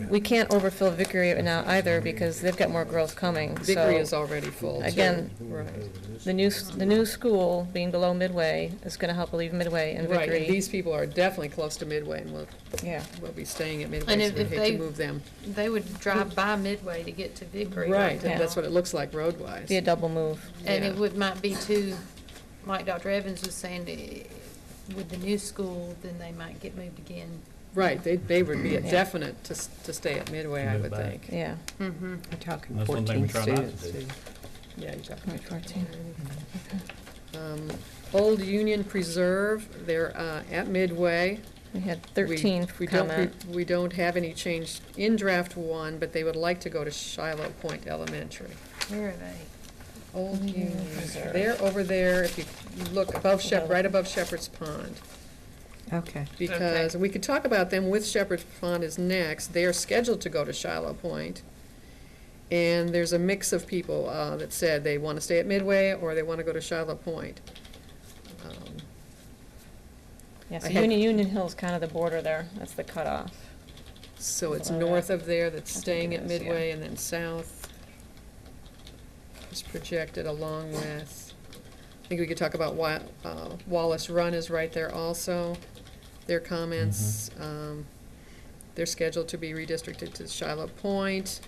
we can't overfill Vickery right now either because they've got more growth coming. Vickery So, is already full, too. Again, Right. the new school being below Midway is going to help relieve Midway and Right, and Vickery. these people are definitely close to Midway, and Yeah. we'll be staying at And Midway, so if- we if hate they- to move them. They would drive by Midway to get to Vickery Right, now. and that's what it looks like road-wise. Be a double move. And Yeah. it might be too, like Dr. Evans was saying, with the new school, then they might get moved again. Right, they would be a Yeah. definite to stay at Midway, I Move would back. think. Yeah. Mm-hmm. We're talking That's one thing 14 we try not to students, do. too. Yeah, you're talking Right, 14. Old Union Preserve, they're at Midway. We had 13 We don't- comment. We don't have any change in draft one, but they would like to go to Shiloh Point Elementary. Where are they? Old Union, Preserve. they're over there, if you look above right above Shepherd's Pond. Okay. Because we could talk about them with Shepherd's Pond is next. They are scheduled to go to Shiloh Point. And there's a mix of people that said they want to stay at Midway or they want to go to Shiloh Point. Yeah, so I had- Union Hill's kind of the border there. That's the cutoff. So it's All north of there that's I think staying it at is, yeah. Midway, and then south is projected along with, I think we could talk about Wallace Run is right there also. Their comments, they're scheduled to be redistricted to Shiloh Point.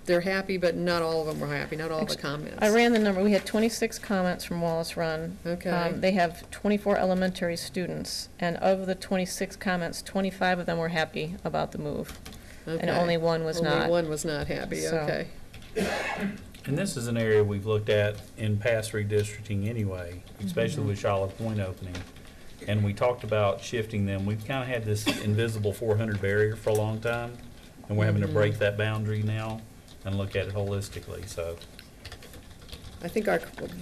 They're happy, but not all of them were happy, not all the comments. I ran the number. We had 26 comments from Wallace Run. Okay. They have 24 elementary students, and of the 26 comments, 25 of them were happy about the move, and Okay. only one was not. Only one was not happy, So- okay. And this is an area we've looked at in past redistricting anyway, especially with Shiloh Point opening. And we talked about shifting them. We've kind of had this invisible 400 barrier for a long time, and we're having to break that boundary now and look at it holistically, so. I think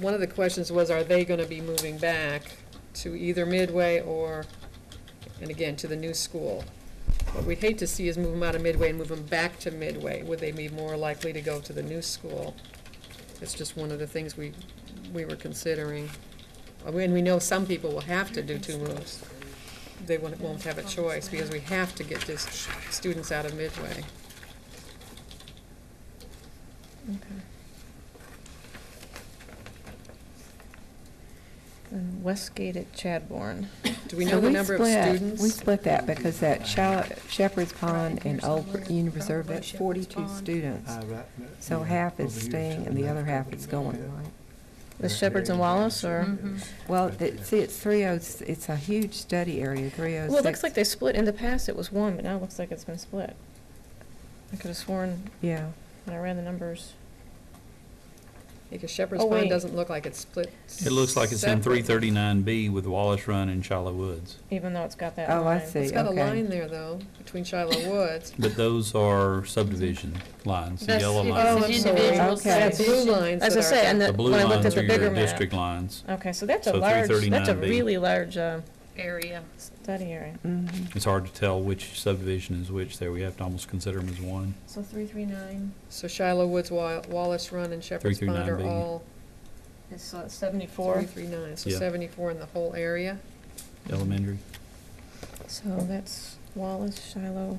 one of the questions was, are they gonna be moving back to either Midway or, and again, to the new school? What we'd hate to see is move them out of Midway and move them back to Midway. Would they be more likely to go to the new school? It's just one of the things we were considering. And we know some people will have to do two moves. They won't have a choice because we have to get these students out of Midway. Okay. And Westgate at Chadbourne. Do we So know the number of split- students? We split that because that Shepherd's Pond and Old Union Reserve, that's 42 students. So half is staying and the other half is going, right? The Shepherds and Wallace, or? Mm-hmm. Well, see, it's it's a huge study area, 306. Well, it looks like they split. In the past, it was one, but now it looks like it's been split. I could have sworn Yeah. when I ran the numbers. Because Shepherd's Oh, Pond wait. doesn't look like it's split. It looks like it's in separate. 339B with Wallace Run and Shiloh Woods. Even though it's got that Oh, I line. see. It's got a Okay. line there, though, between Shiloh Woods. But those are subdivision lines, the That's- yellow if it's lines. an I'm sorry. individual Okay. That blue subdivision. lines As I that say, are, and The the, blue when I looked at lines the are bigger your map. district lines. Okay, so that's a So large, that's a 339B. really large Area. study area. Mhm. It's hard to tell which subdivision is which there. We have to almost consider them as one. So 339 so Shiloh Woods, Wallace Run, and Shepherd's Pond are 339B. all is 74. 339, so Yeah. 74 in the whole area. Elementary. So that's Wallace, Shiloh.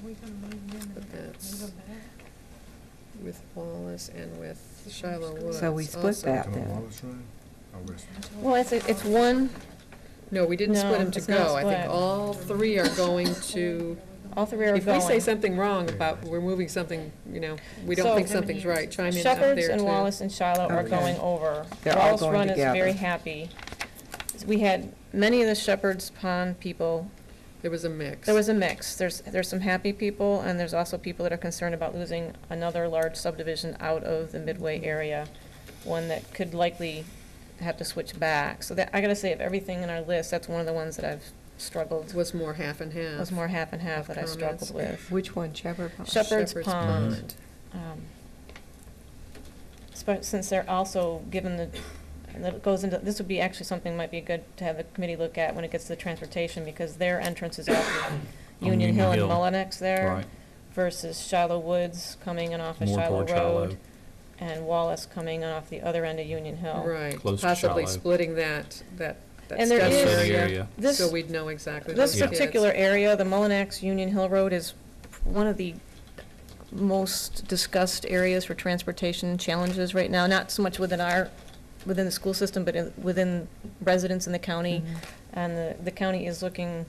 But that's with Wallace and with Shiloh Woods. So we split also. that then. Well, it's one, No, we didn't No, split them to it's not go. I think split. all three are going to, all three are if going. we say something wrong about, we're moving something, we So- don't think something's right, chime in up Shepherds there and too. Wallace and Shiloh are Okay. going over. They're all Wallace going Run is together. very happy. We had many of the Shepherds Pond people. There was a mix. There was a mix. There's some happy people, and there's also people that are concerned about losing another large subdivision out of the Midway area, one that could likely have to switch back. So that, I gotta say, of everything in our list, that's one of the ones that I've struggled, Was more half and half. was more half and half of that I struggled comments. with. Which one, Shepherd Pond? Shepherd's Pond. Since they're also given the, and that goes into, this would be actually something might be good to have the committee look at when it gets to the transportation, because their entrance is off of Union Union Hill and Hill. Mullinex there, Right. versus Shiloh Woods coming in off of More Shiloh toward Shiloh. Road, and Wallace coming in off the other end of Union Hill. Right, Close to possibly Shiloh. splitting that And there study is- Study area, area. This- so we'd know exactly This those kids. particular area, the Mullinax Union Hill Road, is one of the most discussed areas for transportation challenges right now, not so much within the school system, but within residents in the county. And the county is looking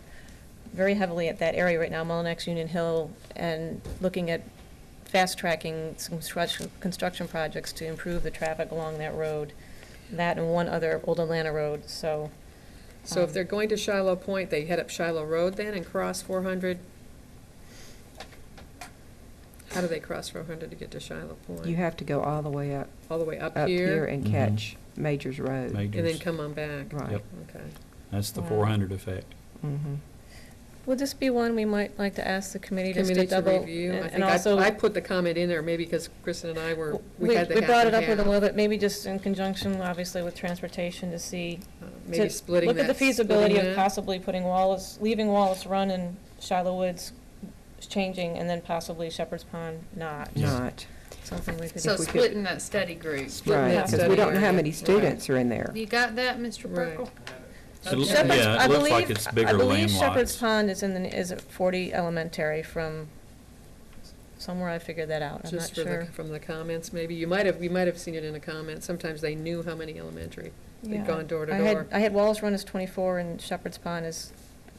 very heavily at that area right now, Mullinax Union Hill, and looking at fast-tracking some construction projects to improve the traffic along that road. That and one other Old Atlanta road, so. So if they're going to Shiloh Point, they head up Shiloh Road then and cross 400? How do they cross 400 to get to Shiloh Point? You have to go all the way up All the way up here here and Mhm. catch Majors Road. and then Majors. come on back? Right. Yep. Okay. That's the Wow. 400 effect. Mhm. Would this be one we might like to ask the committee just to Committee to double? review. I and think also, I put the comment in there, maybe because Kristen and I were, we we had the we half brought and it up with them a half. little bit, maybe just in conjunction, obviously, with transportation to see. Maybe to splitting that. Look at the feasibility splitting of that. possibly putting leaving Wallace Run and Shiloh Woods changing, and then possibly Shepherd's Pond not. Not, Something we could. So If we could- splitting that study group. Splitting right, that because we study don't know how area. many Right. students are in there. You got that, Mr. Right. Burkle? It loo- Shepherd's- Yeah, I it looks like believe- it's bigger I land believe Shepherd's lots. Pond is at 40 elementary from somewhere. I figured that out. I'm Just not for sure. from the comments, maybe. You might have seen it in a comment. Sometimes they knew how many elementary. They'd Yeah. gone door to I door. had Wallace Run as 24 and Shepherd's Pond is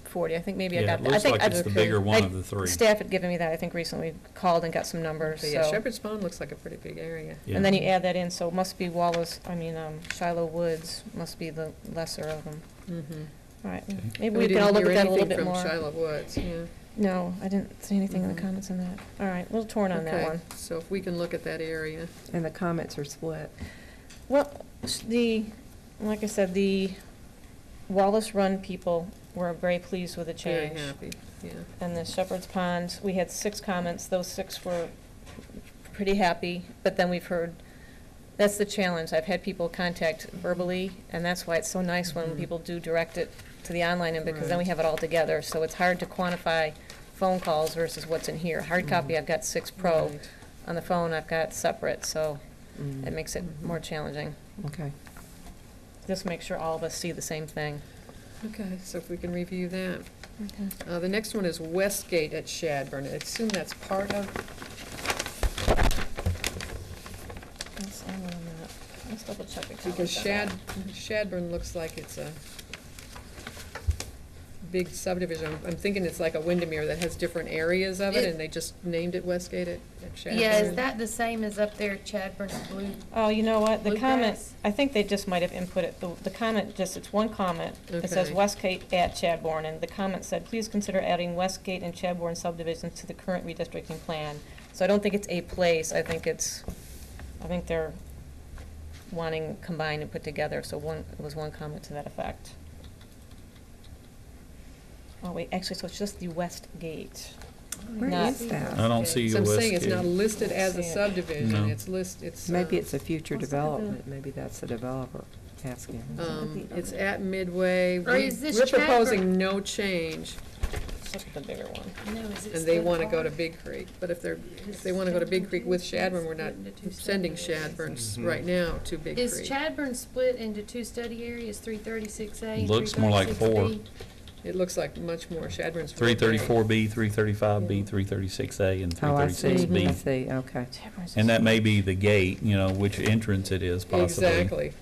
40. I think maybe I Yeah, got it that. I looks think like it's the okay. bigger one I- of the three. Staff had given me that, I think recently, called and got some numbers, But yeah, so. Shepherd's Pond looks like a pretty big area. Yeah. And then you add that in, so it must be Shiloh Woods must be the lesser of them. Mm-hmm. All right, Okay. maybe we can all look at that a little bit more. From Shiloh Woods, yeah. No, I didn't see anything in the Mhm. comments on that. All right, a little torn on that Okay, one. so if we can look at that area. And the comments are split. Well, like I said, the Wallace Run people were very pleased with the Very change. happy, yeah. And the Shepherd's Pond, we had 6 comments, those 6 were pretty happy, but then we've heard, that's the challenge, I've had people contact verbally, and that's why it's so nice when Mhm. people do direct it to the online, and because then we Right. have it all together, so it's hard to quantify phone calls versus what's in here. Hard copy, I've got 6 pro, Right. on the phone, I've got separate, so Mm. it makes it Mhm. more challenging. Okay. Just make sure all of us see the same thing. Okay, so if we can review that. Okay. The next one is Westgate at Shadburn. I assume that's part of, That's all on that. Let's double check the because comments on that. Shadburn looks like it's a big subdivision. I'm thinking it's like a Windermere that has different areas of it, and they just named it Westgate at Shadburn. Yeah, is that the same as up there at Chadburn Blue? Oh, you know what, the comment, Bluegrass? I think they just might have input it, the comment, it's one comment. It says Okay. Westgate at Chadbourne, and the comment said, please consider adding Westgate and Chadbourne subdivisions to the current redistricting plan. So I don't think it's a place, I think they're wanting combined and put together, so it was one comment to that effect. Oh, wait, actually, so it's just the West Gate. Where Not- is that? I don't see So a I'm Westgate. saying it's not listed as a See it. subdivision, No. it's. Maybe it's a future Let's look at the- development, maybe that's the developer asking. It's at Midway. Or is this We're Chadburn? proposing no change, Let's look at the bigger one. No, is it and they split wanna go to apart? Big Creek. But if they wanna go to Big Creek with Shadburn, we're not sending Shadburn right now to Big Is Creek. Chadburn split into 2 study areas, 336A and Looks more like 336B? It looks like much more. Shadburn's. real big. 334B, 335B, Yeah. 336A, and Oh, I see, 336B. I see, okay. And that may be the gate, which entrance it is possibly. Exactly.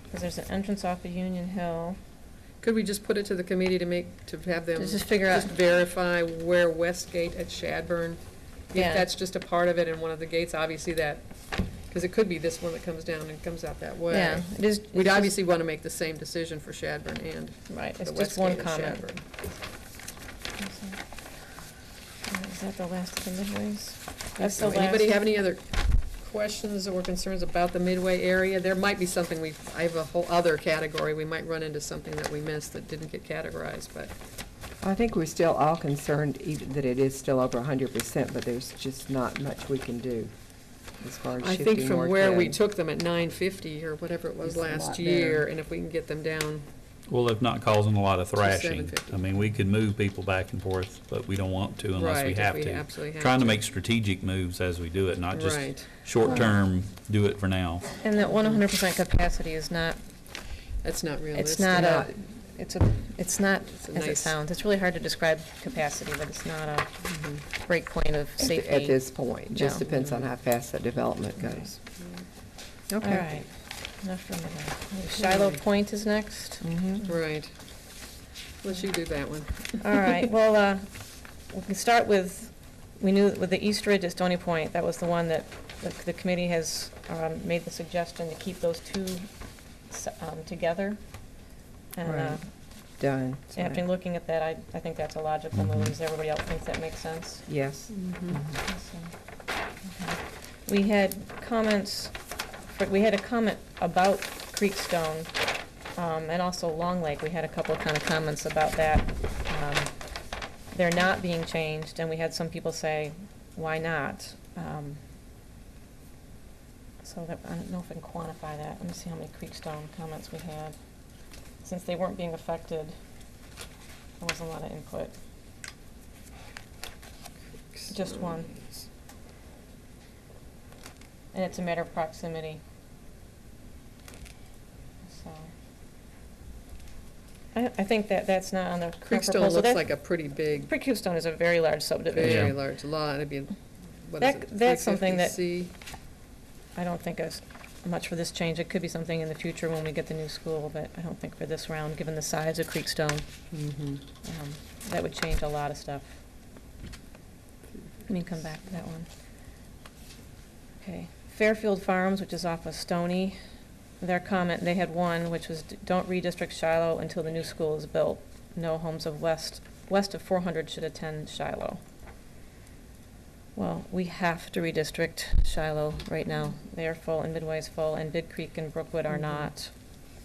Because there's an entrance off of Union Hill. Could we just put it to the committee to have them Just figure out- just verify where Westgate at Shadburn, if Yeah. that's just a part of it and one of the gates, obviously that, because it could be this one that comes down and comes out that way. Yeah, it is. We'd it's just- obviously want to make the same decision for Shadburn and Right, the it's just one Westgate at comment. Shadburn. Is that the last of the midways? That's the So last. anybody have any other questions or concerns about the Midway area? There might be something I have a whole other category. We might run into something that we missed that didn't get categorized, but. I think we're still all concerned even that it is still over 100%, but there's just not much we can do as far as I shifting think more from where we kids. took them at 950 or whatever it was It's a last lot year, better. and if we can get them down, Well, if not causing a lot of thrashing. 750. We could move people back and forth, but we don't want to unless right, we if have we to. absolutely have Trying to to. make strategic moves as we do it, not just Right. short-term, do it for now. And that 100% capacity is not That's not realistic. It's not a, it's not It's a as it nice- sounds. It's really hard to describe capacity, but it's not a break point of safety. At this point, just No. depends on how fast that development goes. All Okay. right. Enough from there. Shiloh Point is next. Right. Let you do that one. All right, well, we can start with, we knew with the East Ridge at Stony Point, that was the one that the committee has made the suggestion to keep those two together. And Right. Done. after looking at that, I think that's a logical Mhm. move. Does everybody else think that makes sense? Yes. We had comments, we had a comment about Creekstone, and also Long Lake. We had a couple of kind of comments about that. They're not being changed, and we had some people say, why not? So that, I don't know if I can quantify that. Let me see how many Creekstone comments we had. Since they weren't being affected, there wasn't a lot of input. Just one. And it's a matter of proximity. So, I think that that's not on the current Creekstone proposal. looks That- like a pretty big, Creekstone is a very large subdivision. very large lot. It'd be, what is That- it? that's something that- 350C? I don't think is much for this change. It could be something in the future when we get the new school, but I don't think for this round, given the size of Creekstone, that would change a lot of stuff. Let me come back to that one. Okay, Fairfield Farms, which is off of Stony, their comment, they had one, which was, don't redistrict Shiloh until the new school is built. No homes of west of 400 should attend Shiloh. Well, we have to redistrict Shiloh right now. They are full, and Midway is full, and Big Creek and Brookwood are not.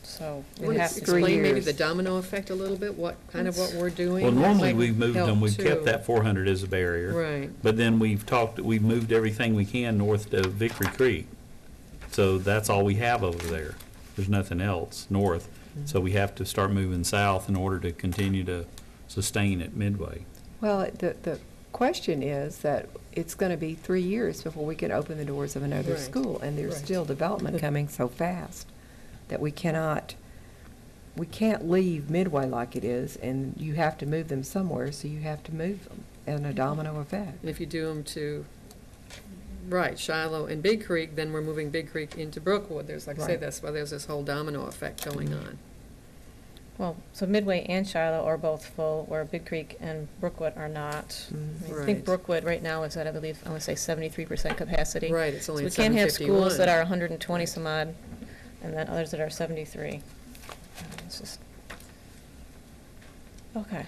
So we Want to have to. explain maybe years. the domino effect a little bit, what we're doing? Well, That normally might we've moved them, help we've too. kept that 400 as a barrier. Right. But then we've moved everything we can north to Victory Creek. So that's all we have over there. There's nothing else north. So we have to start moving south in order to continue to sustain at Midway. Well, the question is that it's going to be 3 years before we can open the doors of another Right. school, and there's Right. still development coming so fast that we can't leave Midway like it is, and you have to move them somewhere, so you have to move them, and a domino effect. And if you do them to, right, Shiloh and Big Creek, then we're moving Big Creek into Brookwood. There's, like I say, Right. that's why there's this whole domino effect going on. Well, so Midway and Shiloh are both full, where Big Creek and Brookwood are not. I Right. think Brookwood right now is at, I believe, I want to say 73% capacity. Right, it's So only we at can't have 751. schools that are 120 some odd, and then others that are 73. It's just, okay,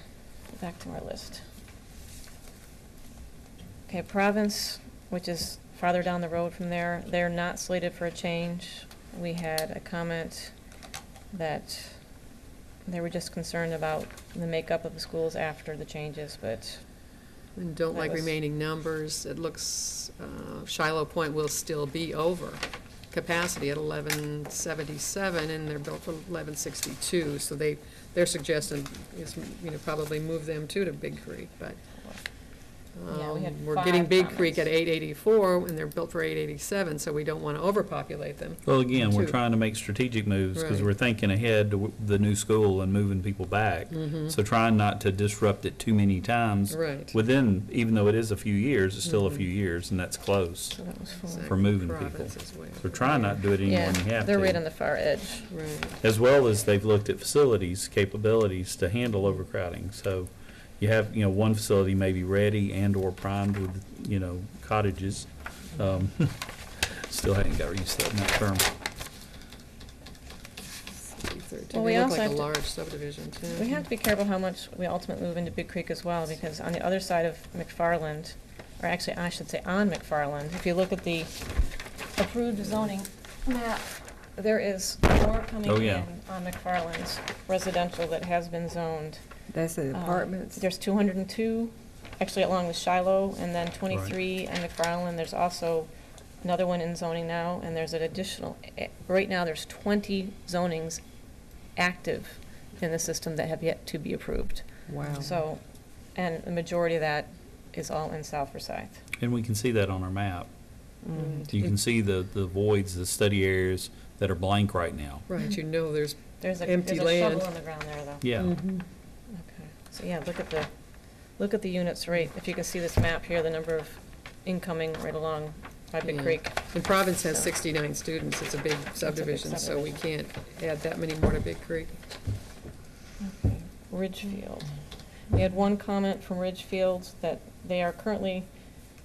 back to our list. Okay, Province, which is farther down the road from there, they're not slated for a change. We had a comment that they were just concerned about the makeup of the schools after the changes, but And don't That like was- remaining numbers. It looks, Shiloh Point will still be over capacity at 1177, and they're built for 1162. So their suggestion is, probably move them too to Big Creek, but Yeah, we had we're getting 5 Big Creek comments. at 884, and they're built for 887, so we don't want to overpopulate them. Well, again, we're Two. trying to make strategic moves because Right. we're thinking ahead to the new school and moving people back. So trying not to disrupt it too many times. Right. Within, even though it is a few years, it's still a Mhm. few years, and that's close. so that was full. Same For moving Province people. as well. So try not to do it any more Yeah, than you have to. they're right on the far edge. Right. As well as they've looked at facilities, capabilities to handle overcrowding. So you have, one facility may be ready and/or primed with, cottages. Still hadn't got used to that term. Well, we They look also like a have to- large subdivision, too. We have to be careful how much we ultimately move into Big Creek as well, because on the other side of McFarland, or actually, I should say on McFarland, if you look at the approved zoning map, there is more coming Oh, in yeah. on McFarland's residential that has been zoned. That's the apartments. There's 202, actually along with Shiloh, and then 23 and McFarland. There's also another one in zoning now, and there's an additional, right now, there's 20 zonings active in the system that have yet to be approved. Wow. So, and the majority of that is all in South Forsyth. And we can see that on our map. You can see the voids, the study areas that are blank right now. Right, you know there's There's a empty shovel land. on the ground there, though. Yeah. Okay, so yeah, look at the units right, if you can see this map here, the number of incoming right along by Big Yeah. Creek. And Province has 69 students, it's a big subdivision, so we can't add that many more to Big Creek. Okay, Ridgefield. We had one comment from Ridgefield that they are currently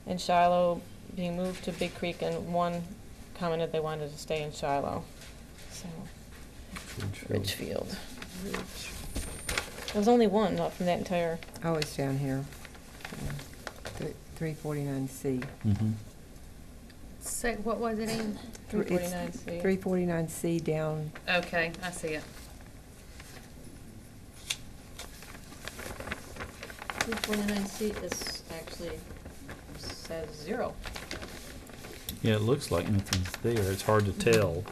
in Shiloh, being moved to Big Creek, and one commented they wanted to stay in Shiloh. So, Ridgefield. There's only one, not from that entire, Oh, it's down here. 349C. Mm-hmm. Say, what was it in? 349C. 349C down, Okay, I see it. 349C is actually, says 0. Yeah, it looks like nothing's there. It's hard to tell.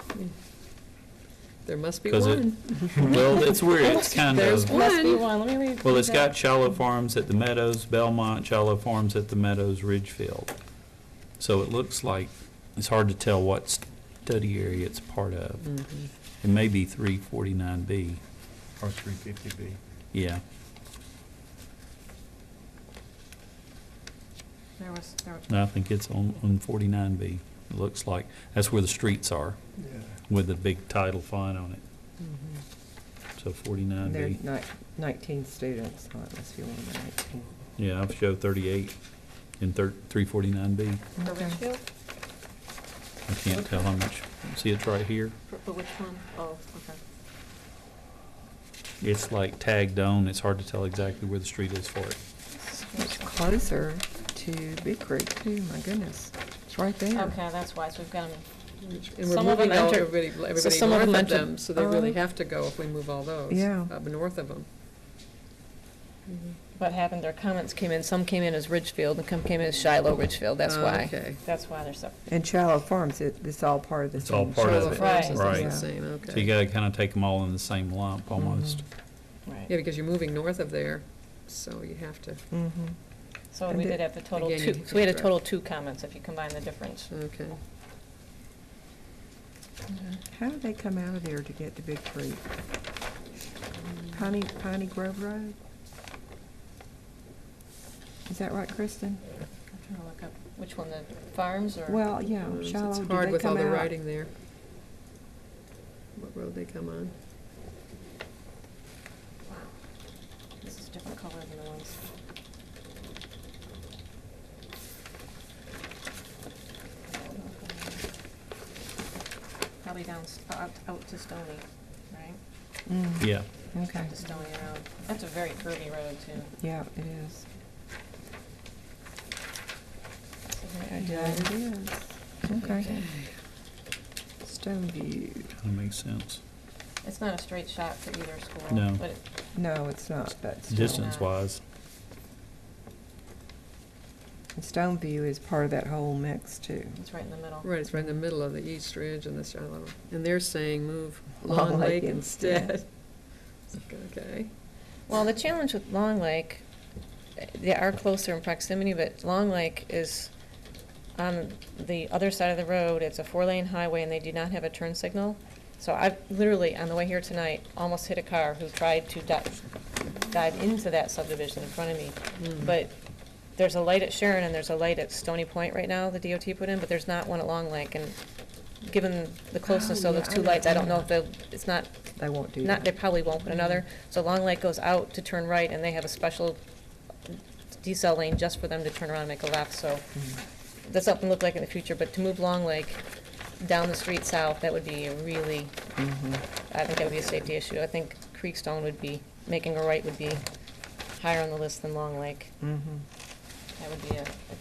There must be 'Cause it- one. Well, it's weird. It's kind There's of, Must be One. one, let me read. well, it's that. got Shallow Farms at the Meadows, Belmont, Shallow Farms at the Meadows, Ridgefield. So it looks like, it's hard to tell what study area it's part of. It may be 349B. Or 350B. Yeah. There was, No, I think it's on 49B. It looks like, that's where the streets are, with the big title font on it. So there's 49B. 19 students, so it must be one of the 19. Yeah, I've showed 38 in 349B. for Ridgefield? I can't tell how much. See, it's right here. For which one? Oh, okay. It's like tagged on. It's hard to tell exactly where the street is for it. It's closer to Big Creek too, my goodness. It's right there. Okay, that's why, so we've got them. And we're Some of them moving enter- everybody some of north them of enter- them, so they really Uh-huh. have to go if we move all those. Yeah. Up north of them. What happened, their comments came in, some came in as Ridgefield, and some came in as Shiloh Ridgefield, that's why. Okay. That's why they're separate. And Shallow Farms, it's all part of the It's same. all part of Charlotte it. Farms is Right. the same, okay. So you gotta kind of take them all in the same lump, almost. Right. Yeah, because you're moving north of there, so you have to, Mm-hmm. So And we it- did have the total Again, you two, have so we had a to- total 2 comments if you combine the difference. okay. How do they come out of there to get to Big Creek? Piney Grove Road? Is that right, Kristen? I'm trying to look up, which one, the farms or? Well, yeah, It's Shallow, do hard they with all come the out? writing there. What road they come on? Wow. This is a different color than the ones. Probably down, out to Stony, right? Mm, Yeah. okay, To Stony Road. That's a very curvy road, too. yeah, it is. It's a very Yeah, ideal. it is. Okay. Stoneview. Kind of makes sense. It's not a straight shot for either school. No. But it, No, it's not, but still. Distance-wise. And Stoneview is part of that whole mix too. it's right in the middle. Right, it's right in the middle of the East Ridge and the Shallow. And they're saying move Long Long Lake Lake instead. instead. Okay. Well, the challenge with Long Lake, they are closer in proximity, but Long Lake is on the other side of the road. It's a 4-lane highway, and they do not have a turn signal. So I literally, on the way here tonight, almost hit a car who tried to dive into that subdivision in front of me. But there's a light at Sharon and there's a light at Stony Point right now, the DOT put in, but there's not one at Long Lake. And given the closeness Oh, of yeah, those I 2 know, lights, I don't I know know. if they'll, it's not, They won't do not, they that. probably won't put another. So Long Lake goes out to turn right, and they have a special decel lane just for them to turn around and make a left, so that's something to look like in the future. But to move Long Lake down the street south, that would be a really, I think that would be a safety issue. I think Creekstone would be, making a right would be higher on the list than Long Lake. Mhm. That would be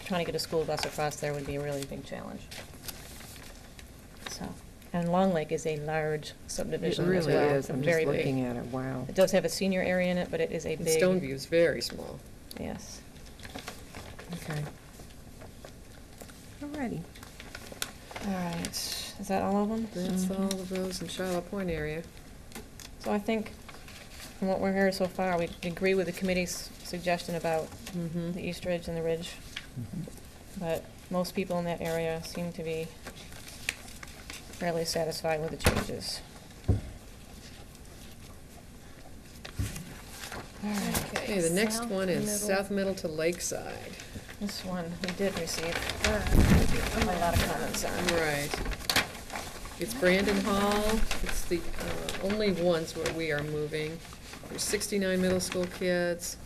trying to get a school bus across there would be a really big challenge. So, and Long Lake is a large It subdivision as really well. is, I'm just Very big. looking at it, wow. It does have a senior area in it, but it is a And big. Stoneview is very small. Yes. Okay. Alrighty. All right, is that all of them? That's all of those in Shiloh Point area. So I think, from what we're hearing so far, we agree with the committee's suggestion about Mm-hmm. the East Ridge and the Ridge. but most people in that area seem to be fairly satisfied with the changes. Okay, the next one is South Middle to Lakeside. This one, we did receive a lot of comments on. Right. It's Brandon Hall. It's the only ones where we are moving. There's 69 middle school kids.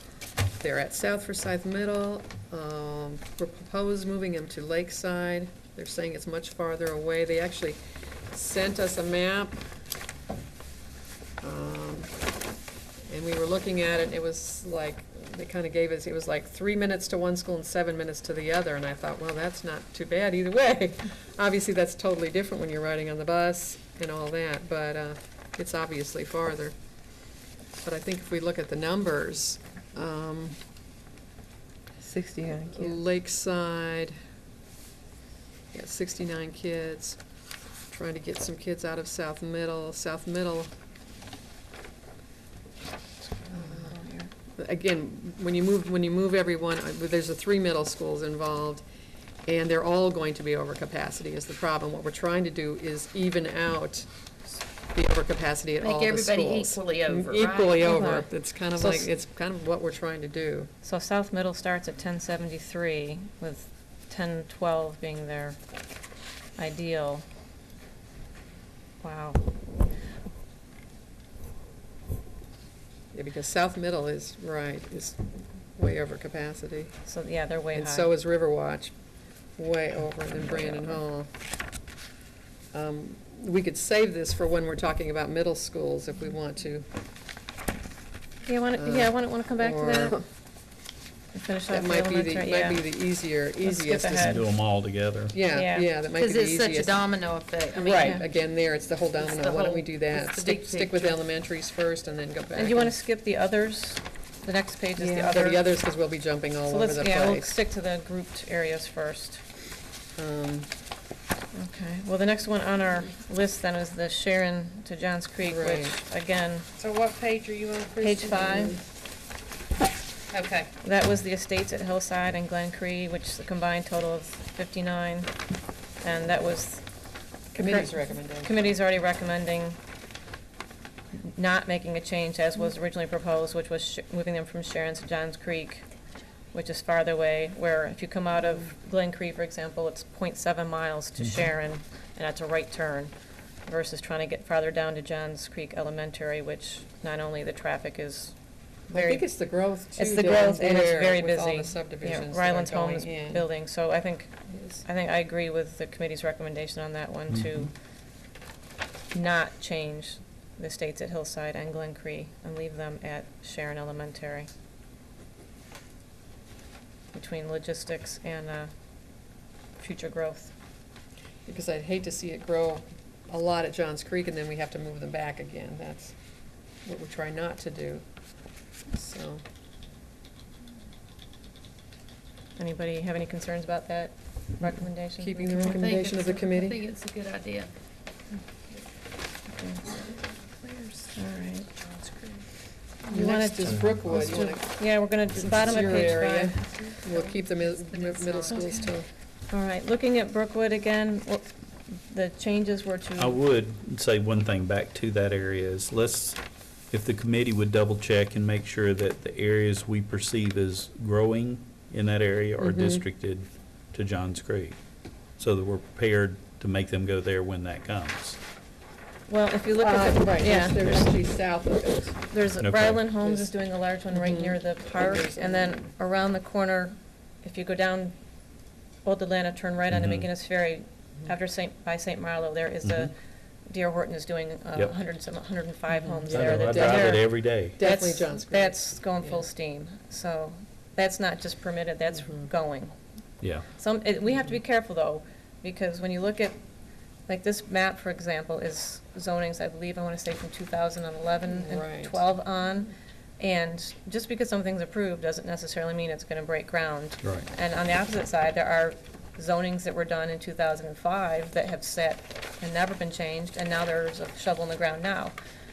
They're at South Forsyth Middle. We're proposed moving them to Lakeside. They're saying it's much farther away. They actually sent us a map. And we were looking at it, and it was like, they kind of gave us, it was like 3 minutes to one school and 7 minutes to the other, and I thought, well, that's not too bad either way. Obviously, that's totally different when you're riding on the bus and all that, but it's obviously farther. But I think if we look at the numbers, 69 kids. Lakeside, 69 kids, trying to get some kids out of South Middle. South Middle, again, when you move everyone, there's 3 middle schools involved, and they're all going to be over capacity is the problem. What we're trying to do is even out the overcapacity at all the schools. Make everybody equally over, right? Equally over. Okay. It's kind of So like, it's kind of what we're trying to do. So South Middle starts at 1073, with 1012 being their ideal. Wow. Yeah, because South Middle is way over capacity. So, yeah, they're way high. And so is Riverwatch, way over than Brandon Hall. We could save this for when we're talking about middle schools if we want to. Yeah, why don't come back to that? Or- And finish That off the might be elementary, yeah. the easiest. skip ahead. Do them all together. Yeah. Yeah, that might be Because the it's easiest. such a domino effect. I mean, Right, yeah. again, there, it's the whole the domino. Why don't we whole- do that? it's the big Stick with the picture. elementaries first and then go back. And do you want to skip the others? The next page is the Yeah, other. the others, because we'll be jumping all So over let's, the yeah, we'll place. stick to the grouped areas first. Um, Okay, well, the next one on our list then is the Sharon to Johns Creek, which, Right. again, So what page are you on, page Kristen? 5. Okay. That was the estates at Hillside and Glen Cree, which is a combined total of 59. And that was, Committee's recommendation. committee's already recommending not making a change as was originally proposed, which was moving them from Sharon to Johns Creek, which is farther away, where if you come out of Glen Cree, for example, it's 0.7 miles to Sharon, and that's a right turn, versus trying to get farther down to Johns Creek Elementary, which not only the traffic is I very, think it's the growth too. it's the down growth and it's there very with all busy. the subdivisions Yeah, that are Ryland's Home going is in. building, so I think Yes. I agree with the committee's recommendation on that one, to not change the estates at Hillside and Glen Cree and leave them at Sharon Elementary. Between logistics and future growth. Because I'd hate to see it grow a lot at Johns Creek and then we have to move them back again. That's what we try not to do, so. Anybody have any concerns about that recommendation? Keeping the recommendation of the I committee? think it's a good idea. All right. You Next is Brookwood. You wanna- Yeah, we're gonna, since bottom it's of your page area, 5. We'll keep the middle schools till. All right, looking at Brookwood again, well, the changes were to. I would say one thing back to that area is if the committee would double check and make sure that the areas we perceive as growing in that area are districted to Johns Creek, so that we're prepared to make them go there when that comes. Well, if you look at the, Right, yeah, they're actually south of it. there's, Okay. Ryland Homes Yes. is doing a large one right near the park, There's and then around the corner, if you go down Old Atlanta, turn right onto Mhm. McGinnis Ferry, after by St. Marlowe, there is a, D.R. Horton is doing Yep. 105 homes Yeah, I there. know, I that drive it they're- every day. Definitely that's- Johns Creek. That's going full Yeah. steam, so that's not just permitted, that's going. Yeah. We have to be careful, though, because when you look at, like, this map, for example, is zonings, I believe, I want to say from 2011 Right. and 12 on, and just because something's approved doesn't necessarily mean it's going to break ground. Right. And on the opposite side, there are zonings that were done in 2005 that have sat and never been changed, and now there's a shovel in the ground now.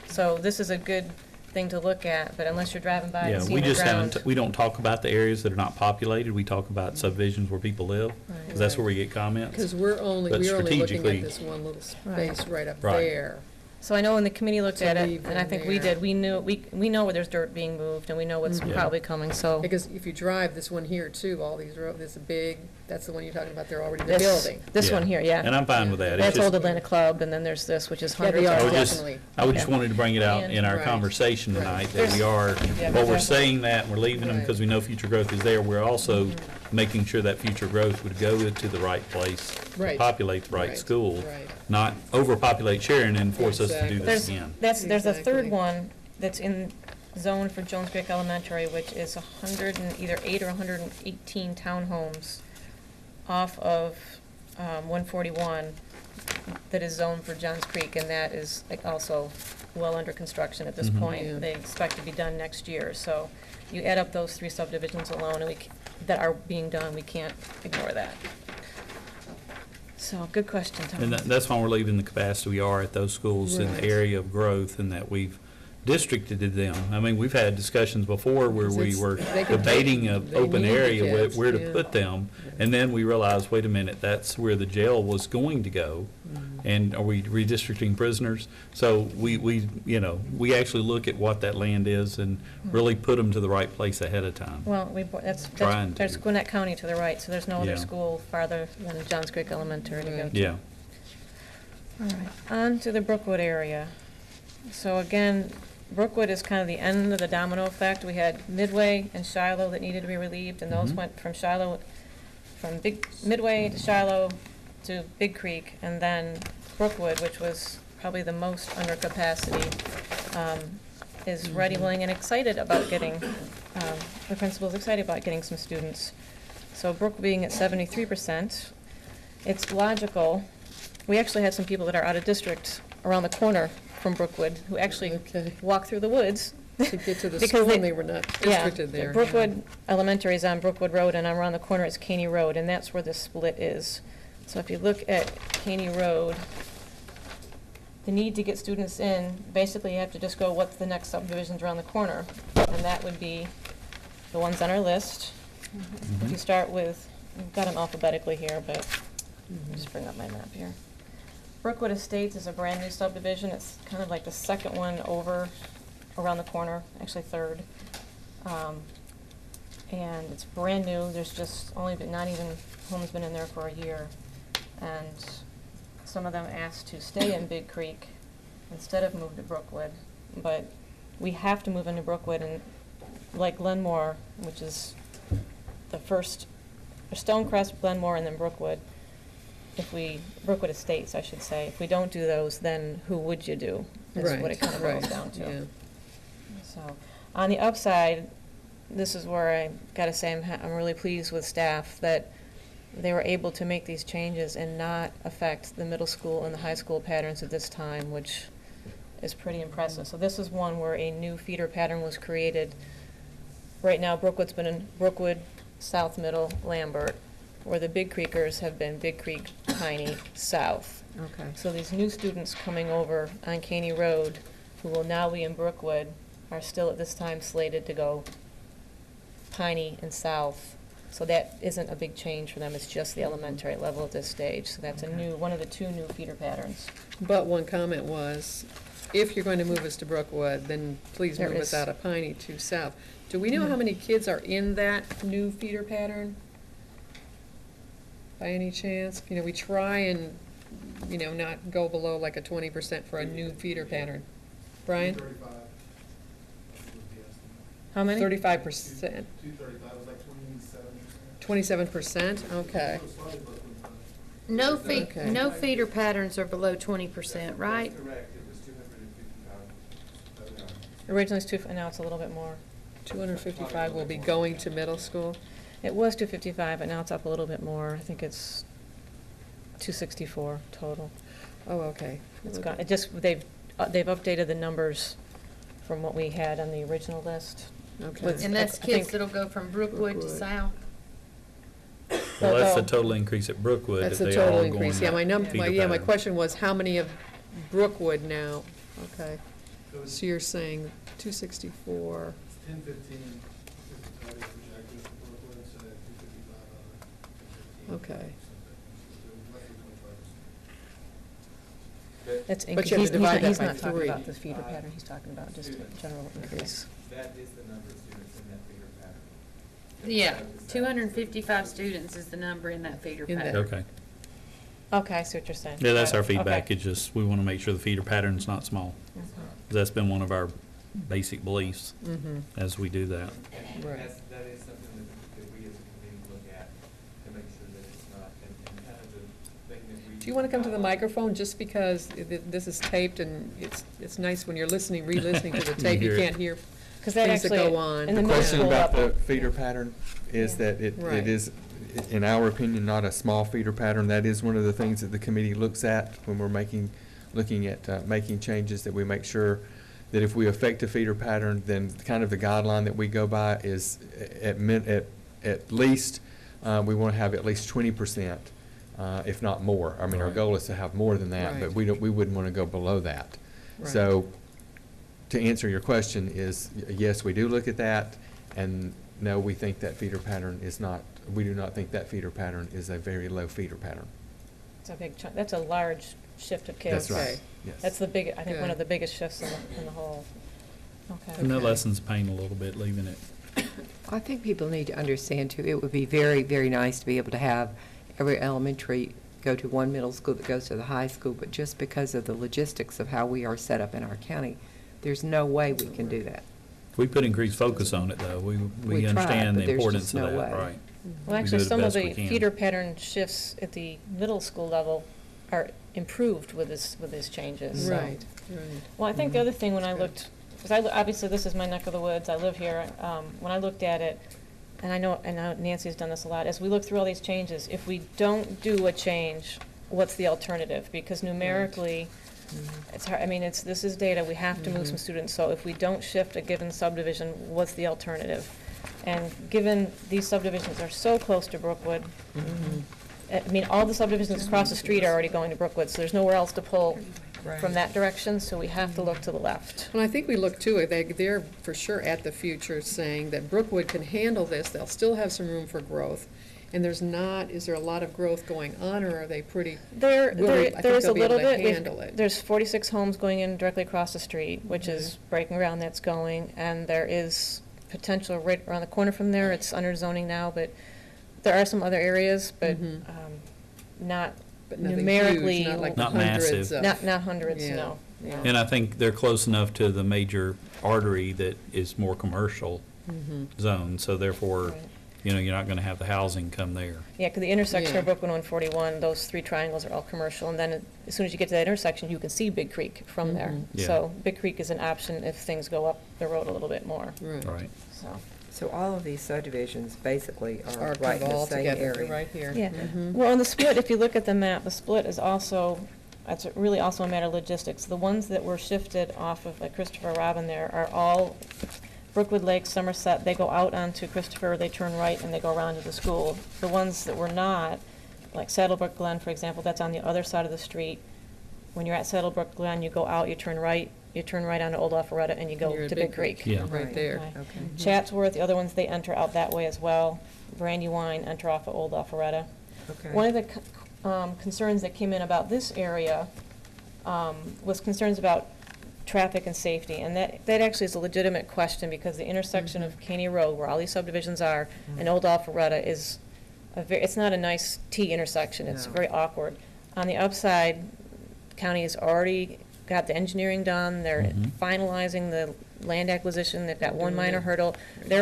So this is a good thing to look at, but unless you're driving by and Yeah, seeing we the just ground. haven't, we don't talk about the areas that are not populated. We talk about subdivisions where people live, because that's where we get comments. Because we're only But looking strategically- at this one little Right. space right up Right. there. So I know when the committee looked To at it, leave and I them think we there. did, we know where there's dirt being moved, and we know what's Mhm. Yeah. probably coming, so. Because if you drive this one here too, all these roads, this big, that's the one you're talking about, they're already in the This- building. This Yeah. one here, yeah. And I'm fine with that. It's That's just- Old Atlanta Club, and then there's this, which is Yeah, hundreds they of. are, I would just- definitely. I would just Okay. wanted to bring it out in our Right. conversation Right. tonight, that we are, Yeah, while we're exactly. saying that, and we're leaving them Right. because we know future growth is there, we're also making sure that future growth would go to the right place, to Right. populate the right Right. school, Right. not overpopulate Sharon and force us to do Exactly. this There's, again. there's a third Exactly. one that's in zone for Jones Creek Elementary, which is 100 and either 8 or 118 townhomes off of 141 that is zoned for Johns Creek, and that is like also well under construction at this Mhm. point. Yeah. They expect to be done next year, so you add up those 3 subdivisions alone, and that are being done, we can't ignore that. So, good question, Tom. And that's why we're leaving the capacity we are at those schools in the Right. area of growth, and that we've districted them. I mean, we've had discussions before where we It's- were they could debating take- an they open need the area kids, where to yeah. put them, and then we realized, wait a minute, that's where the jail was going to go, and are we redistricting prisoners? So we actually look at what that land is and really put them to the right place ahead of time. Well, Trying to. there's Gwinnett County to the right, so there's no Yeah. other school farther than Johns Creek Elementary to go Right. to. Yeah. All right, on to the Brookwood area. So again, Brookwood is kind of the end of the domino effect. We had Midway and Shiloh that needed to be relieved, and those Mhm. went from Midway to Shiloh to Big Creek, and then Brookwood, which was probably the most under capacity, is ready, willing, and excited about getting, the principal's excited about getting some students. So Brookwood being at 73%, it's logical. We actually had some people that are out of district around the corner from Brookwood who actually Okay. walk through the woods. To get to the Because school, they- and they were not Yeah, restricted there. Brookwood Elementary is on Brookwood Road, and around the corner is Caney Road, and that's where the split is. So if you look at Caney Road, the need to get students in, basically you have to just go, what's the next subdivisions around the corner? And that would be the ones on our list. If you start with, I've got them alphabetically here, but just bring up my map here. Brookwood Estates is a brand-new subdivision. It's kind of like the second one over around the corner, actually third. And it's brand new. There's just only been, not even, home's been in there for a year. And some of them asked to stay in Big Creek instead of move to Brookwood. But we have to move into Brookwood, and like Glenmore, which is the first, Stonecrest, Glenmore, and then Brookwood. Brookwood Estates, I should say. If we don't do those, then who would you do? Is what it kind of boils right, down to. yeah. So, on the upside, this is where I gotta say I'm really pleased with staff that they were able to make these changes and not affect the middle school and the high school patterns at this time, which is pretty impressive. So this is one where a new feeder pattern was created. Right now, Brookwood's been in Brookwood, South Middle, Lambert, where the Big Creekers have been Big Creek, Piney, South. Okay. So these new students coming over on Caney Road, who will now be in Brookwood, are still at this time slated to go Piney and South. So that isn't a big change for them, it's just the elementary level at this stage. So that's one of the 2 new feeder patterns. But one comment was, if you're going to move us to Brookwood, then please There move us is- out of Piney to South. Do we know how many kids are in that new feeder pattern? By any chance? You know, we try and, not go below like a 20% for a new feeder pattern. Brian? How many? 35%. 235 was like 27%. 27%? Okay. No Okay. no feeder patterns are below 20%, right? Correct, it was 255. Originally it's 2, and now it's a little bit more. 255 will be going to middle school? It was 255, but now it's up a little bit more. I think it's 264 total. Oh, okay. It's gone, they've updated the numbers from what we had on the original list. Okay. With- And that's I think- kids that'll go from Brookwood to Brookwood. South. Well, that's the Oh. total increase at Brookwood. That's if the they all total go increase. in Yeah, that my feeder my pattern. question was, how many of Brookwood now? Okay. it's So you're saying 264, 1015 is the total projected for Brooklyn, so that 255 on 1015. okay. So roughly 25%. That's, But you have to divide that he's by not talking three. about the feeder pattern, he's talking about just a general increase. That is the number of students in that feeder pattern. Yeah, 255 students is the number in that feeder In that- pattern. Okay. Okay, I see what you're saying. Yeah, that's Got our it. feedback. Okay. It's just, we want to make sure the feeder pattern's not small. Mhm. That's been one of our basic beliefs Mm-hmm. as we do that. And Right. that is something that we as a committee look at to make sure that it's not, and kind of the thing that we. Do you want to come to the microphone, just because this is taped, and it's nice when you're listening, re-listening to the tape, you hear it. can't hear Because that things that actually, go on. in the The middle question school about the level. feeder pattern is Yeah. that Right. it is, in our opinion, not a small feeder pattern. That is one of the things that the committee looks at when we're looking at making changes, that we make sure that if we affect a feeder pattern, then kind of the guideline that we go by is at least, we want to have at least 20%, if not more. I mean, our Right. goal is to have more than that, but Right. we wouldn't want to go below that. Right. So, to answer your question is, yes, we do look at that, and no, we think that feeder pattern is not, we do not think that feeder pattern is a very low feeder pattern. It's a big chunk, that's a large shift of kids. That's right, Okay. yes. That's the big, I think, one Good. of the biggest shifts in the whole. Okay. And that Okay. lessens pain a little bit, leaving it. I think people need to understand too, it would be very, very nice to be able to have every elementary go to one middle school that goes to the high school, but just because of the logistics of how we are set up in our county, there's no way we can do that. We put increased focus on it, though. We We tried, understand but the there's importance just of no that, way. right? Well, We actually, do the some of best the we can. feeder pattern shifts at the middle school level are improved with these changes. so. Right, right. Well, I think the Mhm. other thing, when I Good. looked, because obviously this is my neck of the woods, I live here, when I looked at it, and I know Nancy's done this a lot, as we look through all these changes, if we don't do a change, what's the alternative? Because numerically, it's hard, I mean, this is data, we have to move some Mhm. students, so if we don't shift a given subdivision, what's the alternative? And given these subdivisions are so close to Brookwood, Mhm. I mean, all the subdivisions across the street are already going to Brookwood, so there's nowhere else to pull from Right. that direction, so we have to look to the left. And I think we look too, they're for sure at the future, saying that Brookwood can handle this, they'll still have some room for growth. And is there a lot of growth going on, or are they pretty, There, I there think is a they'll be little able to bit. handle it. There's 46 homes going in directly across the street, which is breaking ground that's going, and there is potential right around the corner from there. It's under zoning now, but there are some other areas, but Mhm. not but nothing numerically. huge, not like Not hundreds massive. of? Not hundreds, Yeah, no. yeah. And I think they're close enough to the major artery that is more commercial Mhm. zone, so therefore, Right. you're not going to have the housing come there. Yeah, because the intersection Yeah. of Brooklyn 141, those three triangles are all commercial, and then as soon as you get to that intersection, you can see Big Creek from there. Mhm. Yeah. So Big Creek is an option if things go up the road a little bit more, Right. so. So all of these subdivisions basically Are are kind right of in the all same together, area. right here. Yeah. Mhm. Well, on the split, if you look at the map, the split is also, it's really also a matter of logistics. The ones that were shifted off of, like Christopher Robin there, are all Brookwood Lake, Somerset. They go out onto Christopher, they turn right, and they go around to the school. The ones that were not, like Saddlebrook Glen, for example, that's on the other side of the street. When you're at Saddlebrook Glen, you go out, you turn right onto Old Alpharetta, and you go You're at to Big Creek. Yeah. Right there. Okay. Okay. Mhm. Chatsworth, the other ones, they enter out that way as well. Brandywine enter off of Old Alpharetta. Okay. One of the concerns that came in about this area was concerns about traffic and safety, and that actually is a legitimate question, because the intersection of Caney Road, where all these subdivisions are, and Old Alpharetta is it's not a nice T intersection, it's No. very awkward. On the upside, county has already got the engineering done, they're Mhm. finalizing the land acquisition, they've got one Doing minor it. hurdle. Right. They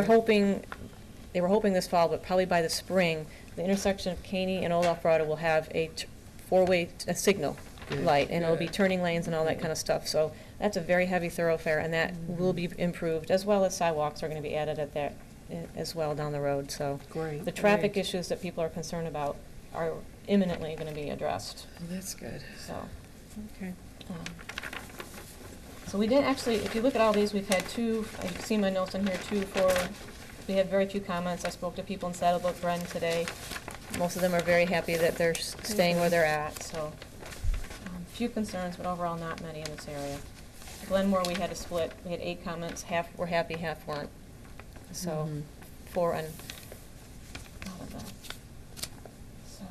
were hoping this fall, but probably by the spring, the intersection of Caney and Old Alpharetta will have a four-way signal Good, light, and it'll be good. turning lanes and all that kind of stuff. So that's a very heavy thoroughfare, and that will be improved, as well as sidewalks are going to be added at that as well down the road. So Great. the traffic Great. issues that people are concerned about are imminently going to be addressed. Well, that's good. So. Okay. So we didn't actually, if you look at all these, we've had two, I see my notes in here, we had very few comments. I spoke to people in Saddlebrook Glen today. Most of them are very happy that they're staying where they're at, so. Few concerns, but overall not many in this area. Glenmore, we had to split. We had 8 comments, half were happy, half weren't. So, Mhm. 4 on all of them. So,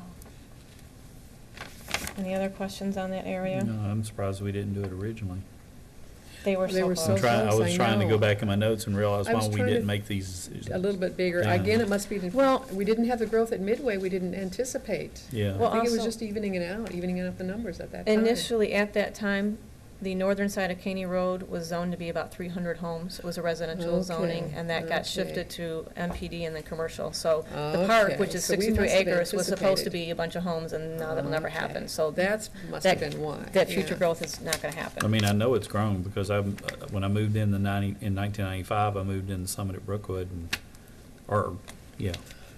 any other questions on that area? No, I'm surprised we didn't do it originally. They were They so were close. so I close, was I trying to know. go back in my notes and realize I why was we trying to- didn't make these decisions. A little bit bigger. Yeah. Again, it must be, Well- we didn't have the growth at Midway we didn't anticipate. Yeah. Well, I think it was also- just evening out the numbers at that time. Initially, at that time, the northern side of Caney Road was zoned to be about 300 homes. It was a residential zoning, Okay, and that got okay. shifted to MPD and then commercial. So the park, Okay, which is so we 63 must have acres, was supposed to anticipated. be a bunch of homes, and now that will never Okay. happen. So That must that- have been why. that future yeah. growth is not going to happen. I mean, I know it's grown because when I moved in in 1995, I moved in Summit at Brookwood,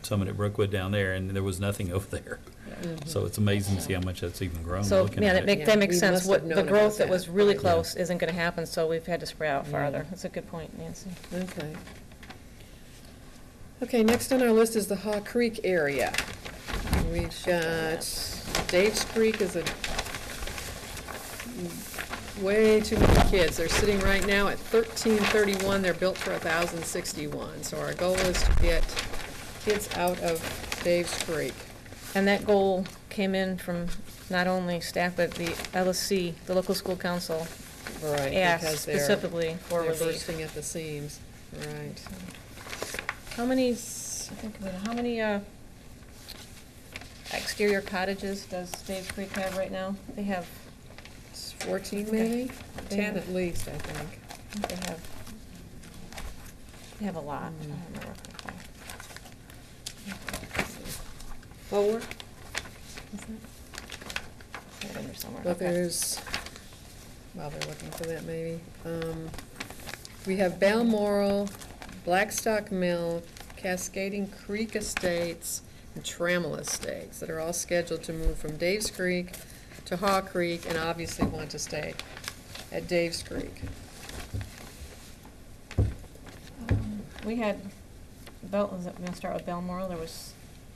Summit at Brookwood down there, and there was nothing over there. Mhm. So it's amazing to see how much that's even grown. So, looking yeah, at that it. make- Yeah, that makes we sense. must have What, the known growth about that was that. really Yeah. close isn't going to happen, so we've had to spread out Yeah. farther. That's a good point, Nancy. Okay. Okay, next on our list is the Haw Creek area. We've got, Dave's Creek is way too many kids. They're sitting right now at 1,331, they're built for 1,061. So our goal is to get kids out of Dave's Creek. And that goal came in from not only staff, but the LSC, the local school council, Right. asked because they're- specifically for They're relief. bursting at the seams, right. How many, think about it, how many exterior cottages does Dave's Creek have right now? They have, 14 maybe? They 10 have- at least, I think. they have a lot. I don't remember. 4? Is it? It's in there somewhere. But Okay. there's, while they're looking for that maybe, we have Balmoral, Blackstock Mill, Cascading Creek Estates, and Trammell Estates that are all scheduled to move from Dave's Creek to Haw Creek and obviously want to stay at Dave's Creek. We had, we're gonna start with Balmoral.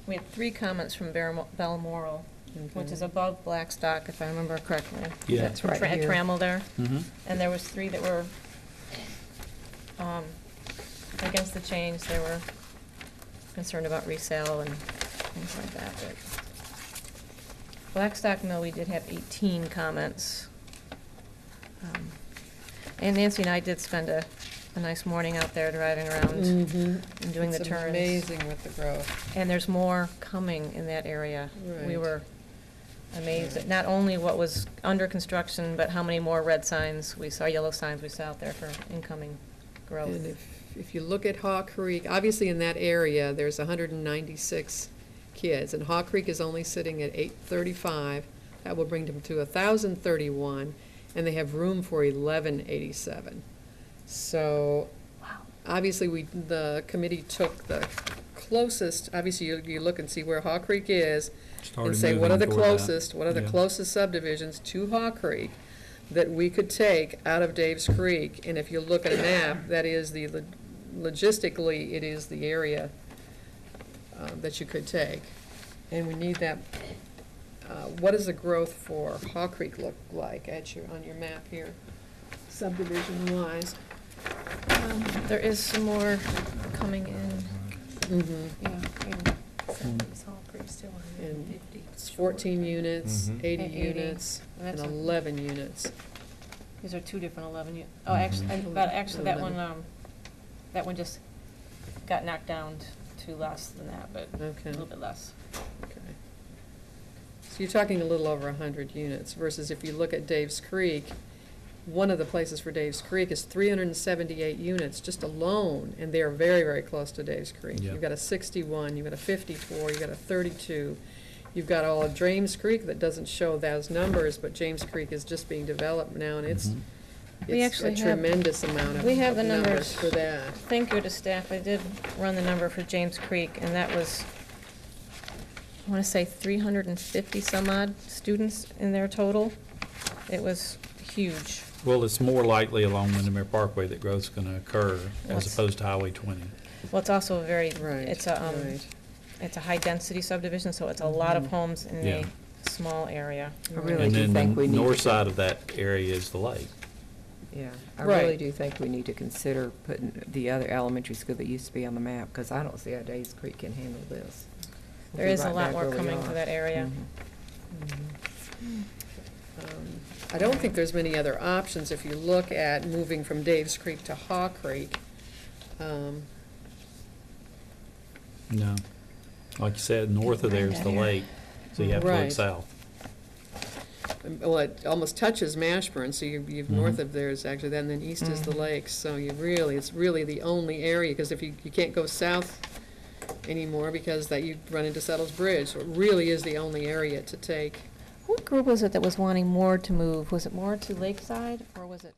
We had 3 comments from Balmoral, which is Okay. above Blackstock, if I remember correctly. Yeah. That's right At here. Trammell there. Mhm. And there was 3 that were against the change. They were concerned about resale and things like that. But Blackstock Mill, we did have 18 comments. And Nancy and I did spend a nice morning out there driving around and doing the It's turns. amazing with the growth. And there's more coming in that area. We Right. were amazed at not only what was under construction, but how many more red signs we saw, yellow signs we saw out there for incoming growth. And if you look at Haw Creek, obviously in that area, there's 196 kids, and Haw Creek is only sitting at 835. That will bring them to 1,031, and they have room for 1,187. So, obviously, the committee took the closest, obviously, you look and see where Haw Creek is, Started and say, what are the moving toward that. closest, what are the Yeah. closest subdivisions to Haw Creek that we could take out of Dave's Creek? And if you look at a map, that is logistically, it is the area that you could take. And we need that, what does the growth for Haw Creek look like on your map here, subdivision-wise? There is some more coming in. Mm-hmm. And it's 14 units, Mhm. 80 80. units, And and that's a- 11 units. These are 2 different 11 units. Oh, Mhm. actually, that one just got knocked down to less than that, but a Okay. little bit less. Okay. So you're talking a little over 100 units, versus if you look at Dave's Creek, one of the places for Dave's Creek is 378 units just alone, and they're very, very close to Dave's Creek. Yeah. You've got a 61, you've got a 54, you've got a 32. You've got all of James Creek that doesn't show those numbers, but James Creek is just being developed now, and it's, Mhm. We it's a actually have- tremendous amount of we have the numbers numbers. for that. Thank you to staff. I did run the number for James Creek, and that was, I want to say 350 some odd students in their total. It was huge. Well, it's more likely along Windermere Parkway that growth's going to occur as Yes. opposed to Highway 20. Well, it's also a very, Right, it's right. a high-density subdivision, so it's a lot of Mhm. homes in Yeah. a small area. I really And do then think we the need north to- side of that area is the lake. Yeah, I Right. really do think we need to consider putting the other elementary school that used to be on the map, because I don't see how Days Creek can handle this. There We'll be is a right lot back more where we coming are. to that area. Mhm. I don't think there's many other options if you look at moving from Dave's Creek to Haw Creek. No. Like you said, north of there is the lake, so you have to look Right. south. Well, it almost touches Mashburn, so you've north Mhm. of there is actually that, and then east is the Mhm. lakes. So it's really the only area, because if you can't go south anymore because that you run into Settles Bridge. So it really is the only area to take. What group was it that was wanting more to move? Was it more to Lakeside, or was it?